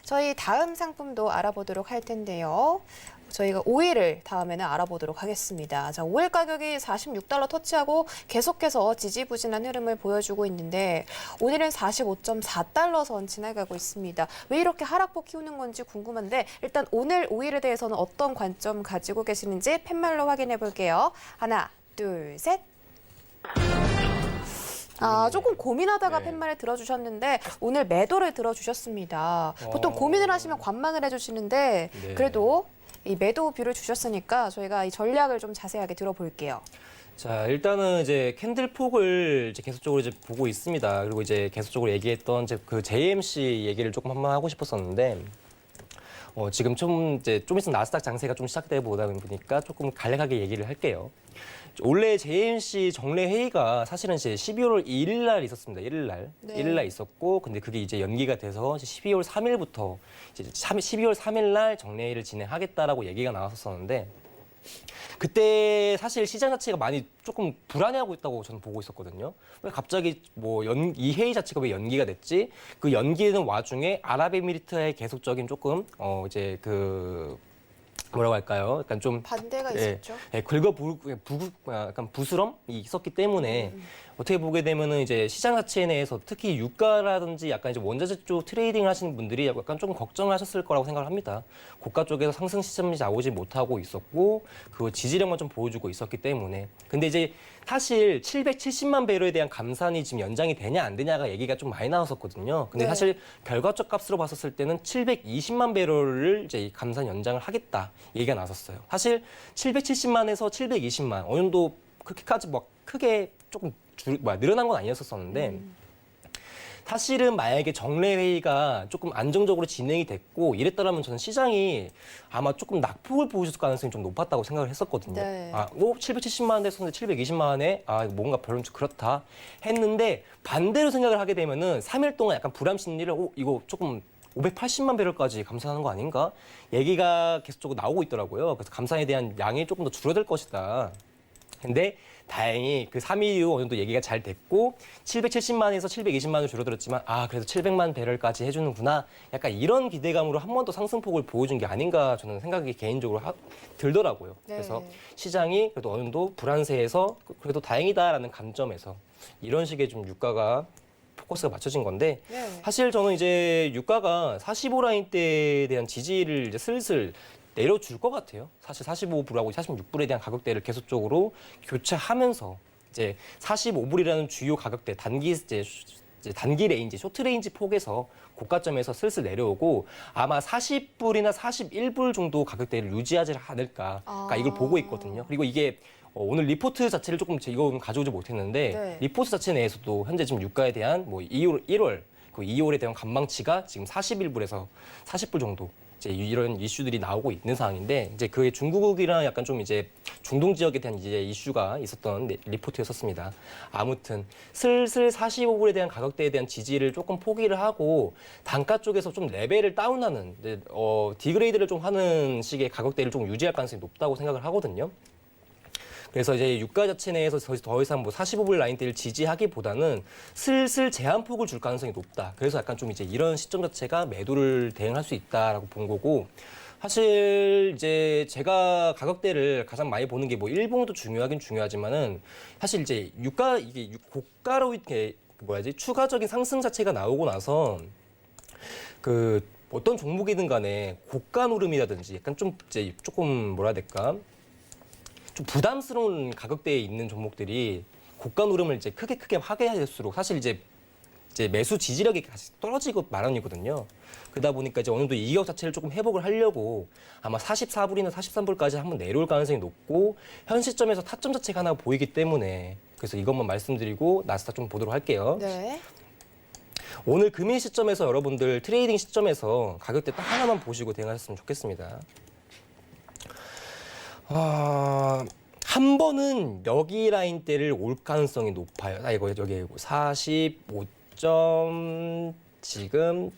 저희 다음 상품도 알아보도록 할 텐데요. 저희가 오일을 다음에는 알아보도록 하겠습니다. 자, 오일 가격이 46달러 터치하고 계속해서 지지부진한 흐름을 보여주고 있는데 오늘은 45.4달러 선 지나가고 있습니다. 왜 이렇게 하락폭 키우는 건지 궁금한데 일단 오늘 오일에 대해서는 어떤 관점 가지고 계시는지 팻말로 확인해 볼게요. 하나, 둘, 셋. 조금 고민하다가 네. 팻말을 들어주셨는데 오늘 매도를 들어주셨습니다. 보통 고민을 하시면 관망을 해주시는데 네. 그래도 이 매도 뷰를 주셨으니까 저희가 이 전략을 좀 자세하게 들어볼게요. 자, 일단은 이제 캔들 폭을 이제 계속적으로 이제 보고 있습니다. 그리고 이제 계속적으로 얘기했던 이제 그 JMC 얘기를 조금 한번 하고 싶었었는데, 지금 좀 있으면 나스닥 장세가 좀 시작되다 보니까 조금 간략하게 얘기를 할게요. 원래 JMC 정례 회의가 사실은 이제 12월 1일 날 있었습니다. 1일 날. 네. 1일 날 있었고, 근데 그게 이제 연기가 돼서 이제 12월 3일부터 이제 12월 3일 날 정례회의를 진행하겠다라고 얘기가 나왔었는데, 그때 사실 시장 자체가 많이 조금 불안해하고 있다고 저는 보고 있었거든요. 왜 갑자기 뭐 이 회의 자체가 왜 연기가 됐지? 그 연기되는 와중에 아랍에미리트의 계속적인 조금 이제 그 뭐라고 할까요? 약간 좀 반대가 있었죠. 약간 부스럼이 있었기 때문에 어떻게 보게 되면은 이제 시장 자체 내에서 특히 유가라든지 약간 이제 원자재 쪽 트레이딩 하시는 분들이 약간 좀 걱정을 하셨을 거라고 생각을 합니다. 고가 쪽에서 상승 시점이 나오지 못하고 있었고 그 지지력만 좀 보여주고 있었기 때문에. 근데 이제 사실 770만 배럴에 대한 감산이 지금 연장이 되냐 안 되냐가 얘기가 좀 많이 나왔었거든요. 근데 네. 사실 결과적 값으로 봤었을 때는 720만 배럴을 이제 이 감산 연장을 하겠다 얘기가 나왔었어요. 사실 770만에서 720만 어느 정도 그렇게까지 뭐 크게 조금 늘어난 건 아니었었는데 사실은 만약에 정례회의가 조금 안정적으로 진행이 됐고 이랬더라면 저는 시장이 아마 조금 낙폭을 보여줄 가능성이 좀 높았다고 생각을 했었거든요. 네. 770만 원에 썼는데 720만 원에 뭔가 별로 좀 그렇다 했는데 반대로 생각을 하게 되면은 3일 동안 약간 불안 심리를 이거 조금 580만 배럴까지 감산하는 거 아닌가? 얘기가 계속적으로 나오고 있더라고요. 그래서 감산에 대한 양이 조금 더 줄어들 것이다. 근데 다행히 그 3일 이후 어느 정도 얘기가 잘 됐고 770만에서 720만으로 줄어들었지만 그래도 700만 배럴까지 해주는구나. 약간 이런 기대감으로 한 번 더 상승폭을 보여준 게 아닌가 저는 생각이 개인적으로 들더라고요. 네. 그래서 시장이 그래도 어느 정도 불안세에서 그래도 다행이다라는 감점에서 이런 식의 좀 유가가 포커스가 맞춰진 건데 네. 사실 저는 이제 유가가 45라인대에 대한 지지를 이제 슬슬 내려줄 것 같아요. 사실 45불하고 46불에 대한 가격대를 계속적으로 교체하면서 이제 45불이라는 주요 가격대 단기 레인지, 쇼트 레인지 폭에서 고가점에서 슬슬 내려오고 아마 40불이나 41불 정도 가격대를 유지하지 않을까. 그러니까 이걸 보고 있거든요. 그리고 이게 오늘 리포트 자체를 조금 이거 가져오지 못했는데 네. 리포트 자체 내에서도 현재 지금 유가에 대한 뭐 1월 그 2월에 대한 관망치가 지금 41불에서 40불 정도 이제 이런 이슈들이 나오고 있는 상황인데 이제 그게 중국이랑 약간 좀 이제 중동 지역에 대한 이제 이슈가 있었던 리포트였었습니다. 아무튼 슬슬 45불에 대한 가격대에 대한 지지를 조금 포기를 하고 단가 쪽에서 좀 레벨을 다운하는 이제 디그레이드를 좀 하는 식의 가격대를 좀 유지할 가능성이 높다고 생각을 하거든요. 그래서 이제 유가 자체 내에서 더 이상 뭐 45불 라인대를 지지하기보다는 슬슬 제한폭을 줄 가능성이 높다. 그래서 약간 좀 이제 이런 시점 자체가 매도를 대응할 수 있다라고 본 거고 사실 이제 제가 가격대를 가장 많이 보는 게 뭐 일봉도 중요하긴 중요하지만은 사실 이제 유가 이게 고가로 이렇게 추가적인 상승 자체가 나오고 나서 그 어떤 종목이든 간에 고가 노름이라든지 약간 좀 이제 조금 뭐라 해야 될까? 좀 부담스러운 가격대에 있는 종목들이 고가 노름을 이제 크게 하게 할수록 사실 이제 매수 지지력이 다시 떨어지고 마련이거든요. 그러다 보니까 이제 어느 정도 이격 자체를 조금 회복을 하려고 아마 44불이나 43불까지 한번 내려올 가능성이 높고 현 시점에서 타점 자체가 하나 보이기 때문에 그래서 이것만 말씀드리고 나스닥 좀 보도록 할게요. 네. 오늘 금일 시점에서 여러분들 트레이딩 시점에서 가격대 딱 하나만 보시고 대응하셨으면 좋겠습니다. 한 번은 여기 라인대를 올 가능성이 높아요. 여기 45점 지금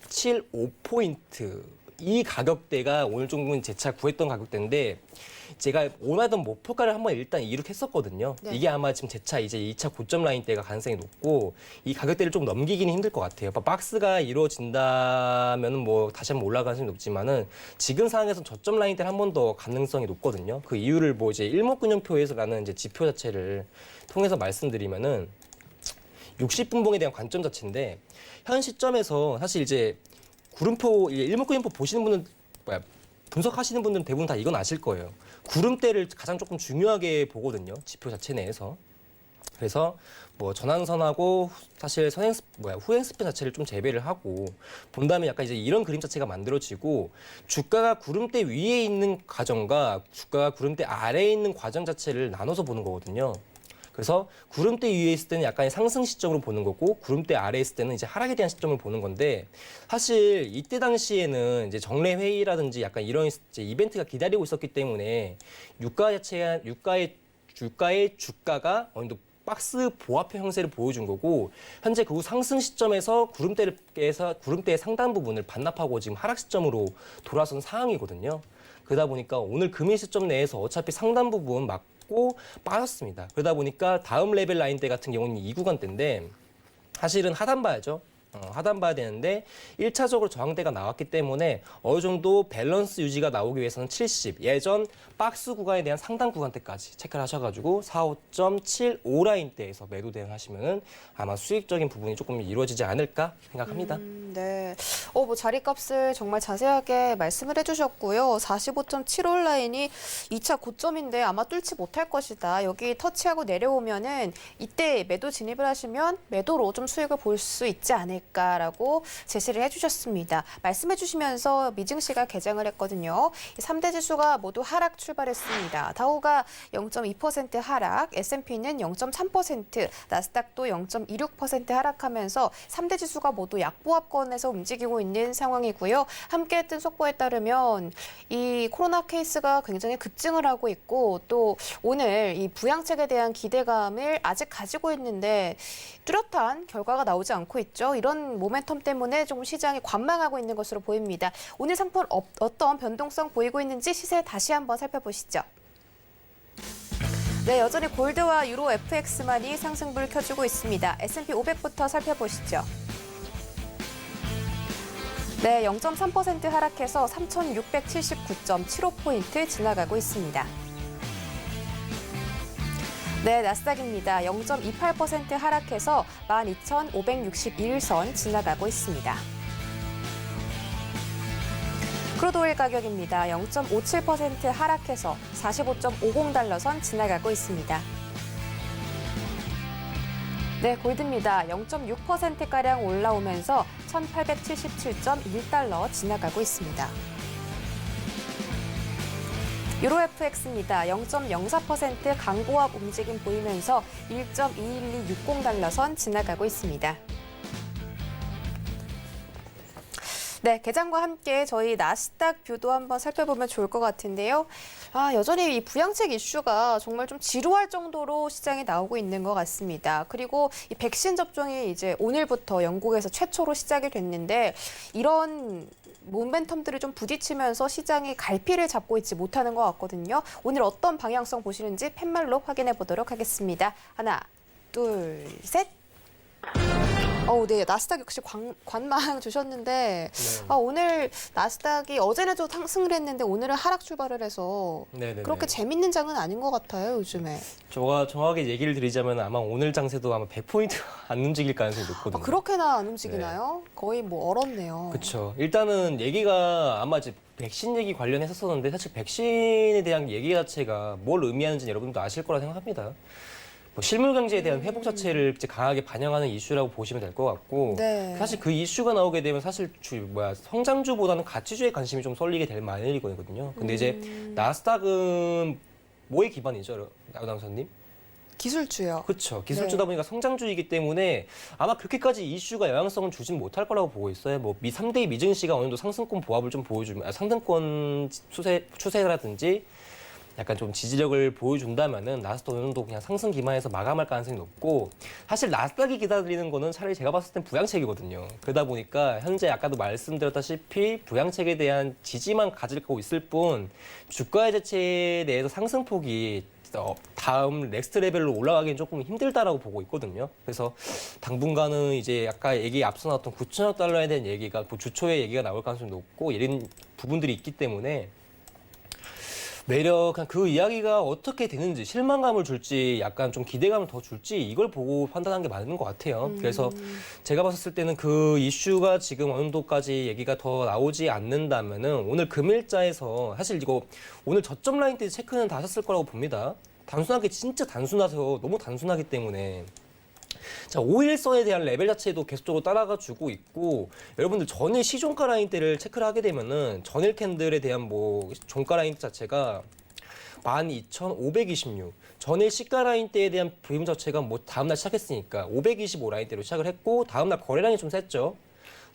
75포인트. 이 가격대가 오늘 정도는 재차 구했던 가격대인데 제가 원하던 목표가를 한번 일단 이룩했었거든요. 네. 이게 아마 지금 재차 이제 2차 고점 라인대가 가능성이 높고 이 가격대를 좀 넘기기는 힘들 것 같아요. 박스가 이루어진다면은 뭐 다시 한번 올라갈 가능성이 높지만은 지금 상황에서 저점 라인대를 한 번 더 가능성이 높거든요. 그 이유를 뭐 이제 일목균형표에서라는 이제 지표 자체를 통해서 말씀드리면은 60분봉에 대한 관점 자체인데 현 시점에서 사실 이제 구름표 일목균형표 보시는 분은 분석하시는 분들은 대부분 다 이건 아실 거예요. 구름대를 가장 조금 중요하게 보거든요. 지표 자체 내에서. 그래서 뭐 전환선하고 사실 후행 스표 자체를 좀 재배를 하고 본다면 약간 이제 이런 그림 자체가 만들어지고 주가가 구름대 위에 있는 과정과 주가가 구름대 아래에 있는 과정 자체를 나눠서 보는 거거든요. 그래서 구름대 위에 있을 때는 약간의 상승 시점으로 보는 거고 구름대 아래에 있을 때는 이제 하락에 대한 시점을 보는 건데 사실 이때 당시에는 이제 정례 회의라든지 약간 이런 이제 이벤트가 기다리고 있었기 때문에 유가의 주가가 어느 정도 박스 보합형 형태를 보여준 거고 현재 그 상승 시점에서 구름대의 상단 부분을 반납하고 지금 하락 시점으로 돌아선 상황이거든요. 그러다 보니까 오늘 금일 시점 내에서 어차피 상단 부분 맞고 빠졌습니다. 그러다 보니까 다음 레벨 라인대 같은 경우는 이 구간대인데 사실은 하단 봐야죠. 하단 봐야 되는데 1차적으로 저항대가 나왔기 때문에 어느 정도 밸런스 유지가 나오기 위해서는 70, 예전 박스 구간에 대한 상단 구간대까지 체크를 하셔가지고 45.75 라인대에서 매도 대응하시면은 아마 수익적인 부분이 조금 이루어지지 않을까 생각합니다. 네. 뭐 자리값을 정말 자세하게 말씀을 해주셨고요. 45.75 라인이 2차 고점인데 아마 뚫지 못할 것이다. 여기 터치하고 내려오면은 이때 매도 진입을 하시면 매도로 좀 수익을 볼 수 있지 않을까라고 제시를 해주셨습니다. 말씀해 주시면서 미증 씨가 개장을 했거든요. 3대 지수가 모두 하락 출발했습니다. 다우가 0.2% 하락, S&P는 0.3%, 나스닥도 0.26% 하락하면서 3대 지수가 모두 약보합권에서 움직이고 있는 상황이고요. 함께했던 속보에 따르면 이 코로나 케이스가 굉장히 급증을 하고 있고 또 오늘 이 부양책에 대한 기대감을 아직 가지고 있는데 뚜렷한 결과가 나오지 않고 있죠. 이런 모멘텀 때문에 좀 시장이 관망하고 있는 것으로 보입니다. 오늘 상품 어떤 변동성 보이고 있는지 시세 다시 한번 살펴보시죠. 네, 여전히 골드와 유로 FX만이 상승불 켜주고 있습니다. S&P 500부터 살펴보시죠. 네, 0.3% 하락해서 3,679.75포인트 지나가고 있습니다. 네, 나스닥입니다. 0.28% 하락해서 12,561선 지나가고 있습니다. 크루드오일 가격입니다. 0.57% 하락해서 45.50달러 선 지나가고 있습니다. 네, 골드입니다. 0.6%가량 올라오면서 1,877.1달러 지나가고 있습니다. 유로 FX입니다. 0.04% 강보합 움직임 보이면서 1.21260달러 선 지나가고 있습니다. 네, 개장과 함께 저희 나스닥 뷰도 한번 살펴보면 좋을 것 같은데요. 여전히 이 부양책 이슈가 정말 좀 지루할 정도로 시장에 나오고 있는 것 같습니다. 그리고 이 백신 접종이 이제 오늘부터 영국에서 최초로 시작이 됐는데 이런 모멘텀들을 좀 부딪히면서 시장이 갈피를 잡고 있지 못하는 것 같거든요. 오늘 어떤 방향성 보시는지 팻말로 확인해 보도록 하겠습니다. 하나, 둘, 셋. 네, 나스닥 역시 관망 주셨는데 네. 오늘 나스닥이 어제는 좀 상승을 했는데 오늘은 하락 출발을 해서 네네네. 그렇게 재밌는 장은 아닌 것 같아요, 요즘에. 제가 정확하게 얘기를 드리자면 아마 오늘 장세도 아마 100포인트 안 움직일 가능성이 높거든요. 그렇게나 안 움직이나요? 거의 뭐 얼었네요. 그렇죠. 일단은 얘기가 아마 이제 백신 얘기 관련했었었는데 사실 백신에 대한 얘기 자체가 뭘 의미하는지 여러분도 아실 거라 생각합니다. 뭐 실물 경제에 대한 회복 자체를 이제 강하게 반영하는 이슈라고 보시면 될 것 같고 네. 사실 그 이슈가 나오게 되면 사실 성장주보다는 가치주에 관심이 좀 쏠리게 될 마늘이거든요. 근데 이제 나스닥은 뭐의 기반이죠, 아나운서님? 기술주요. 그렇죠. 기술주다 보니까 성장주이기 때문에 아마 그렇게까지 이슈가 영향성을 주진 못할 거라고 보고 있어요. 뭐 미 3대 미증시가 어느 정도 상승권 보합을 좀 보여주면 상승권 추세라든지 약간 좀 지지력을 보여준다면은 나스닥 어느 정도 그냥 상승 기반에서 마감할 가능성이 높고 사실 나스닥이 기다리는 거는 차라리 제가 봤을 땐 부양책이거든요. 그러다 보니까 현재 아까도 말씀드렸다시피 부양책에 대한 지지만 가지고 있을 뿐 주가의 자체에 대해서 상승폭이 다음 넥스트 레벨로 올라가기는 조금 힘들다라고 보고 있거든요. 그래서 당분간은 이제 아까 얘기 앞서 나왔던 9천억 달러에 대한 얘기가 주초에 얘기가 나올 가능성이 높고 이런 부분들이 있기 때문에 매력 그 이야기가 어떻게 되는지 실망감을 줄지 약간 좀 기대감을 더 줄지 이걸 보고 판단하는 게 맞는 것 같아요. 그래서 제가 봤을 때는 그 이슈가 지금 어느 정도까지 얘기가 더 나오지 않는다면은 오늘 금일자에서 사실 이거 오늘 저점 라인 때 체크는 다 하셨을 거라고 봅니다. 단순하게 진짜 단순해서 너무 단순하기 때문에 자, 5일선에 대한 레벨 자체도 계속적으로 따라가 주고 있고 여러분들 전일 시종가 라인대를 체크를 하게 되면은 전일 캔들에 대한 뭐 종가 라인 자체가 12,526. 전일 시가 라인대에 대한 보임 자체가 뭐 다음날 시작했으니까 525 라인대로 시작을 했고 다음날 거래량이 좀 셌죠.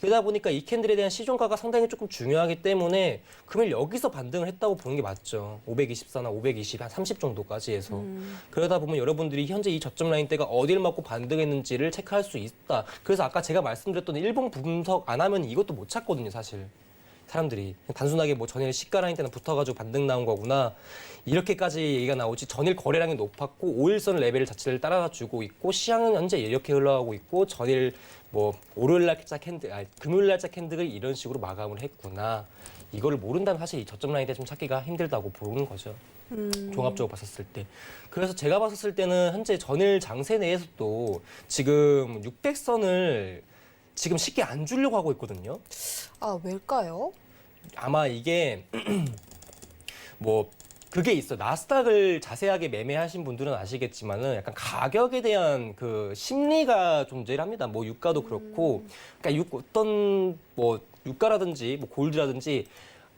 그러다 보니까 이 캔들에 대한 시종가가 상당히 조금 중요하기 때문에 금일 여기서 반등을 했다고 보는 게 맞죠. 524나 520, 한 30 정도까지 해서. 그러다 보면 여러분들이 현재 이 저점 라인대가 어디를 맞고 반등했는지를 체크할 수 있다. 그래서 아까 제가 말씀드렸던 일봉 분석 안 하면 이것도 못 찾거든요, 사실. 사람들이 단순하게 뭐 전일 시가 라인 때는 붙어가지고 반등 나온 거구나 이렇게까지 얘기가 나오지 전일 거래량이 높았고 5일선 레벨 자체를 따라주고 있고 시장은 현재 이렇게 흘러가고 있고 전일 뭐 월요일 날짜 캔들, 금요일 날짜 캔들을 이런 식으로 마감을 했구나 이거를 모른다면 사실 이 저점 라인 때 좀 찾기가 힘들다고 보는 거죠. 종합적으로 봤었을 때. 그래서 제가 봤었을 때는 현재 전일 장세 내에서도 지금 600선을 지금 쉽게 안 주려고 하고 있거든요. 왜일까요? 아마 이게 뭐 그게 있어. 나스닥을 자세하게 매매하신 분들은 아시겠지만은 약간 가격에 대한 그 심리가 존재를 합니다. 뭐 유가도 그렇고, 그러니까 어떤 뭐 유가라든지 뭐 골드라든지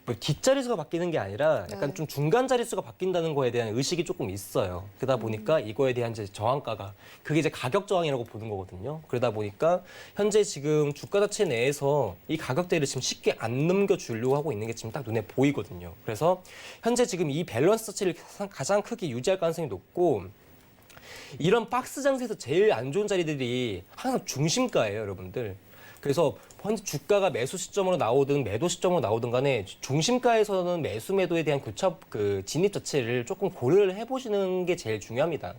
뭐 뒷자릿수가 바뀌는 게 아니라 약간 좀 중간 자릿수가 바뀐다는 거에 대한 의식이 조금 있어요. 그러다 보니까 이거에 대한 이제 저항가가 그게 이제 가격 저항이라고 보는 거거든요. 그러다 보니까 현재 지금 주가 자체 내에서 이 가격대를 지금 쉽게 안 넘겨주려고 하고 있는 게 지금 딱 눈에 보이거든요. 그래서 현재 지금 이 밸런스 자체를 가장 크게 유지할 가능성이 높고 이런 박스 장세에서 제일 안 좋은 자리들이 항상 중심가예요, 여러분들. 그래서 현재 주가가 매수 시점으로 나오든 매도 시점으로 나오든 간에 중심가에서는 매수 매도에 대한 진입 자체를 조금 고려를 해보시는 게 제일 중요합니다.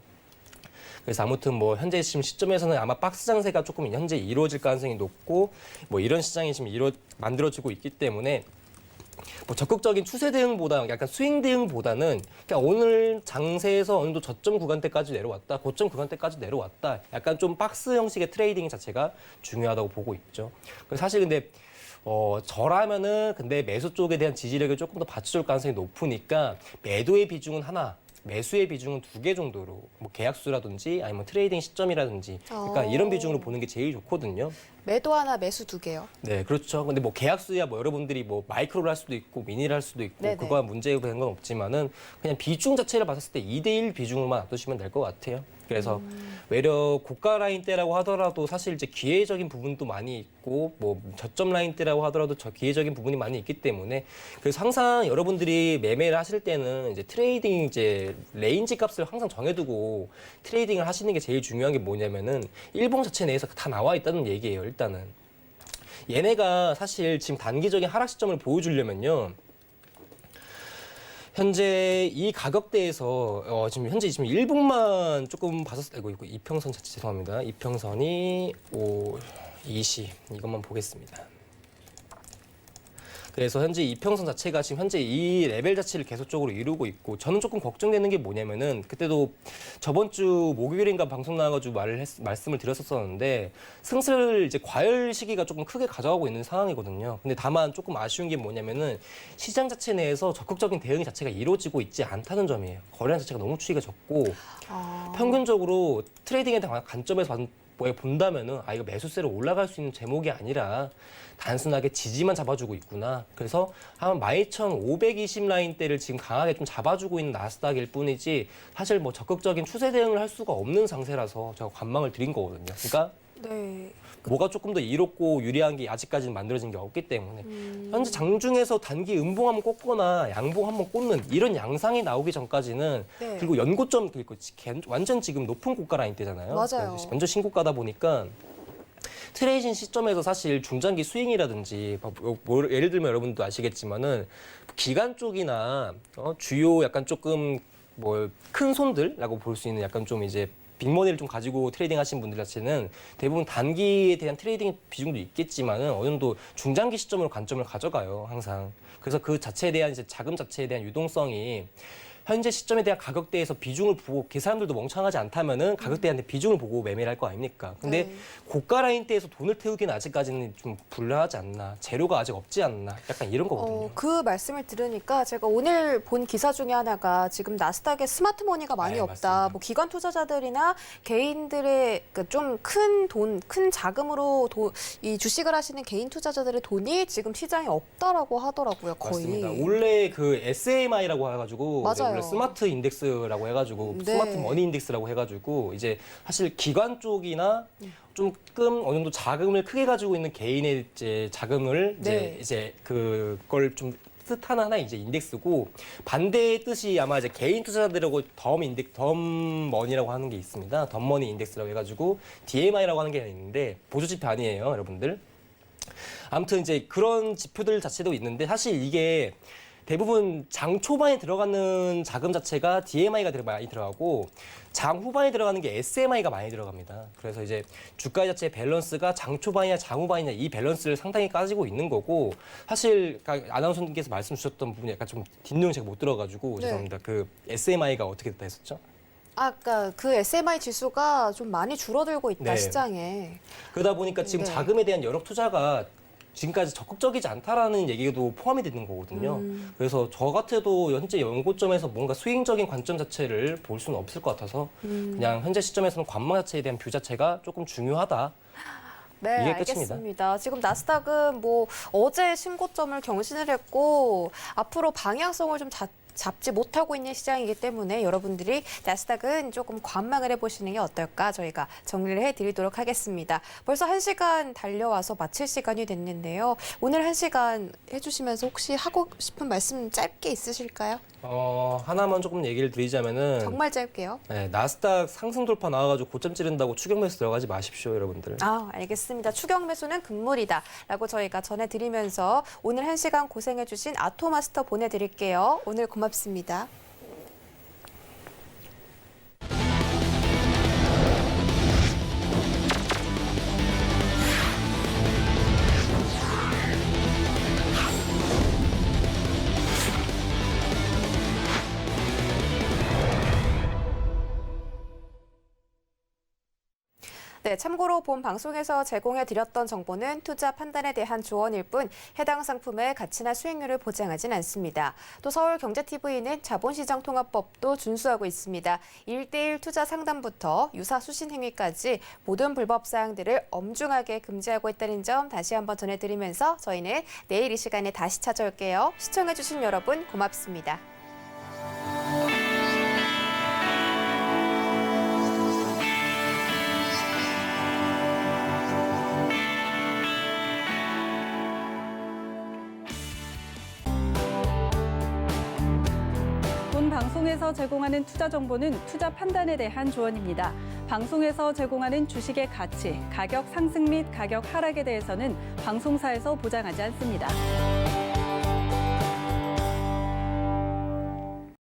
그래서 아무튼 뭐 현재 지금 시점에서는 아마 박스 장세가 조금 현재 이루어질 가능성이 높고 뭐 이런 시장이 지금 만들어지고 있기 때문에 뭐 적극적인 추세 대응보다 약간 스윙 대응보다는 그냥 오늘 장세에서 어느 정도 저점 구간대까지 내려왔다, 고점 구간대까지 내려왔다, 약간 좀 박스 형식의 트레이딩 자체가 중요하다고 보고 있죠. 그래서 사실 근데 저라면은 근데 매수 쪽에 대한 지지력을 조금 더 받쳐줄 가능성이 높으니까 매도의 비중은 하나, 매수의 비중은 2개 정도로 뭐 계약수라든지 아니면 트레이딩 시점이라든지 그러니까 이런 비중으로 보는 게 제일 좋거든요. 매도 하나, 매수 2개요. 네, 그렇죠. 근데 뭐 계약수야 뭐 여러분들이 뭐 마이크로를 할 수도 있고 미니를 할 수도 있고 네네. 그거와 문제가 되는 건 없지만은 그냥 비중 자체를 봤을 때 2대1 비중으로만 놔두시면 될 것 같아요. 그래서 외려 고가 라인대라고 하더라도 사실 이제 기회적인 부분도 많이 있고 뭐 저점 라인대라고 하더라도 기회적인 부분이 많이 있기 때문에 그래서 항상 여러분들이 매매를 하실 때는 이제 트레이딩 이제 레인지 값을 항상 정해두고 트레이딩을 하시는 게 제일 중요한 게 뭐냐면은 일봉 자체 내에서 다 나와 있다는 얘기예요. 일단은 얘네가 사실 지금 단기적인 하락 시점을 보여주려면요. 현재 이 가격대에서 지금 현재 일봉만 조금 봤었어요. 이거 이평선 자체 죄송합니다. 이평선이 20 이것만 보겠습니다. 그래서 현재 이평선 자체가 지금 현재 이 레벨 자체를 계속적으로 이루고 있고 저는 조금 걱정되는 게 뭐냐면은 그때도 저번 주 목요일인가 방송 나와가지고 말씀을 드렸었는데 승슬 이제 과열 시기가 조금 크게 가져가고 있는 상황이거든요. 근데 다만 조금 아쉬운 게 뭐냐면은 시장 자체 내에서 적극적인 대응 자체가 이루어지고 있지 않다는 점이에요. 거래량 자체가 너무 추이가 적고 평균적으로 트레이딩에 대한 관점에서 본다면은 이거 매수세로 올라갈 수 있는 제목이 아니라 단순하게 지지만 잡아주고 있구나. 그래서 한 12,520 라인대를 지금 강하게 좀 잡아주고 있는 나스닥일 뿐이지 사실 뭐 적극적인 추세 대응을 할 수가 없는 상태라서 제가 관망을 드린 거거든요. 그러니까 네. 뭐가 조금 더 이롭고 유리한 게 아직까지는 만들어진 게 없기 때문에 현재 장중에서 단기 음봉 한번 꽂거나 양봉 한번 꽂는 이런 양상이 나오기 전까지는 네. 그리고 연고점 그리고 완전 지금 높은 고가 라인대잖아요. 맞아요. 완전 신고가다 보니까 트레이딩 시점에서 사실 중장기 스윙이라든지 예를 들면 여러분도 아시겠지만은 기관 쪽이나 주요 약간 조금 뭐 큰 손들라고 볼 수 있는 약간 좀 이제 빅머니를 좀 가지고 트레이딩 하신 분들 자체는 대부분 단기에 대한 트레이딩 비중도 있겠지만은 어느 정도 중장기 시점으로 관점을 가져가요, 항상. 그래서 그 자체에 대한 이제 자금 자체에 대한 유동성이 현재 시점에 대한 가격대에서 비중을 보고 그 사람들도 멍청하지 않다면은 가격대한테 비중을 보고 매매를 할 거 아닙니까? 근데 네. 고가 라인대에서 돈을 태우기는 아직까지는 좀 불리하지 않나, 재료가 아직 없지 않나, 약간 이런 거거든요. 그 말씀을 들으니까 제가 오늘 본 기사 중에 하나가 지금 나스닥에 스마트머니가 많이 네, 없다. 맞습니다. 뭐 기관 투자자들이나 개인들의 좀 큰 돈, 큰 자금으로 이 주식을 하시는 개인 투자자들의 돈이 지금 시장에 없다라고 하더라고요. 거의. 맞습니다. 원래 그 SMI라고 해가지고 맞아요. 원래 스마트 인덱스라고 해가지고 네. 스마트 머니 인덱스라고 해가지고 이제 사실 기관 쪽이나 조금 어느 정도 자금을 크게 가지고 있는 개인의 이제 자금을 네. 이제 그걸 좀 뜻하는 하나의 이제 인덱스고 반대의 뜻이 아마 이제 개인 투자자들하고 덤머니라고 하는 게 있습니다. 덤머니 인덱스라고 해가지고 DMI라고 하는 게 있는데 보조 지표 아니에요, 여러분들. 아무튼 이제 그런 지표들 자체도 있는데 사실 이게 대부분 장 초반에 들어가는 자금 자체가 DMI가 많이 들어가고 장 후반에 들어가는 게 SMI가 많이 들어갑니다. 그래서 이제 주가 자체의 밸런스가 장 초반이냐 장 후반이냐 이 밸런스를 상당히 까지고 있는 거고 사실 아나운서님께서 말씀 주셨던 부분이 약간 좀 뒷내용 제가 못 들어가지고 네. 죄송합니다. 그 SMI가 어떻게 됐다 했었죠? 아까 그 SMI 지수가 좀 많이 줄어들고 있다, 네. 시장에. 그러다 보니까 지금 네. 자금에 대한 여력 투자가 지금까지 적극적이지 않다라는 얘기도 포함이 되는 거거든요. 그래서 저 같아도 현재 연고점에서 뭔가 스윙적인 관점 자체를 볼 수는 없을 것 같아서 그냥 현재 시점에서는 관망 자체에 대한 뷰 자체가 조금 중요하다. 네, 이게 알겠습니다. 끝입니다. 지금 나스닥은 뭐 어제 신고점을 경신을 했고 앞으로 방향성을 좀 잡지 못하고 있는 시장이기 때문에 여러분들이 나스닥은 조금 관망을 해보시는 게 어떨까 저희가 정리를 해드리도록 하겠습니다. 벌써 1시간 달려와서 마칠 시간이 됐는데요. 오늘 1시간 해주시면서 혹시 하고 싶은 말씀 짧게 있으실까요? 하나만 조금 얘기를 드리자면은 정말 짧게요. 네, 나스닥 상승 돌파 나와가지고 고점 찌른다고 추격 매수 들어가지 마십시오, 여러분들. 알겠습니다. 추격 매수는 금물이다라고 저희가 전해드리면서 오늘 1시간 고생해주신 아토마스터 보내드릴게요. 오늘 고맙습니다. 네, 참고로 본 방송에서 제공해드렸던 정보는 투자 판단에 대한 조언일 뿐 해당 상품의 가치나 수익률을 보장하진 않습니다. 또 서울경제TV는 자본시장통합법도 준수하고 있습니다. 1:1 투자 상담부터 유사 수신 행위까지 모든 불법 사항들을 엄중하게 금지하고 있다는 점 다시 한번 전해드리면서 저희는 내일 이 시간에 다시 찾아올게요. 시청해주신 여러분 고맙습니다. 본 방송에서 제공하는 투자 정보는 투자 판단에 대한 조언입니다. 방송에서 제공하는 주식의 가치, 가격 상승 및 가격 하락에 대해서는 방송사에서 보장하지 않습니다.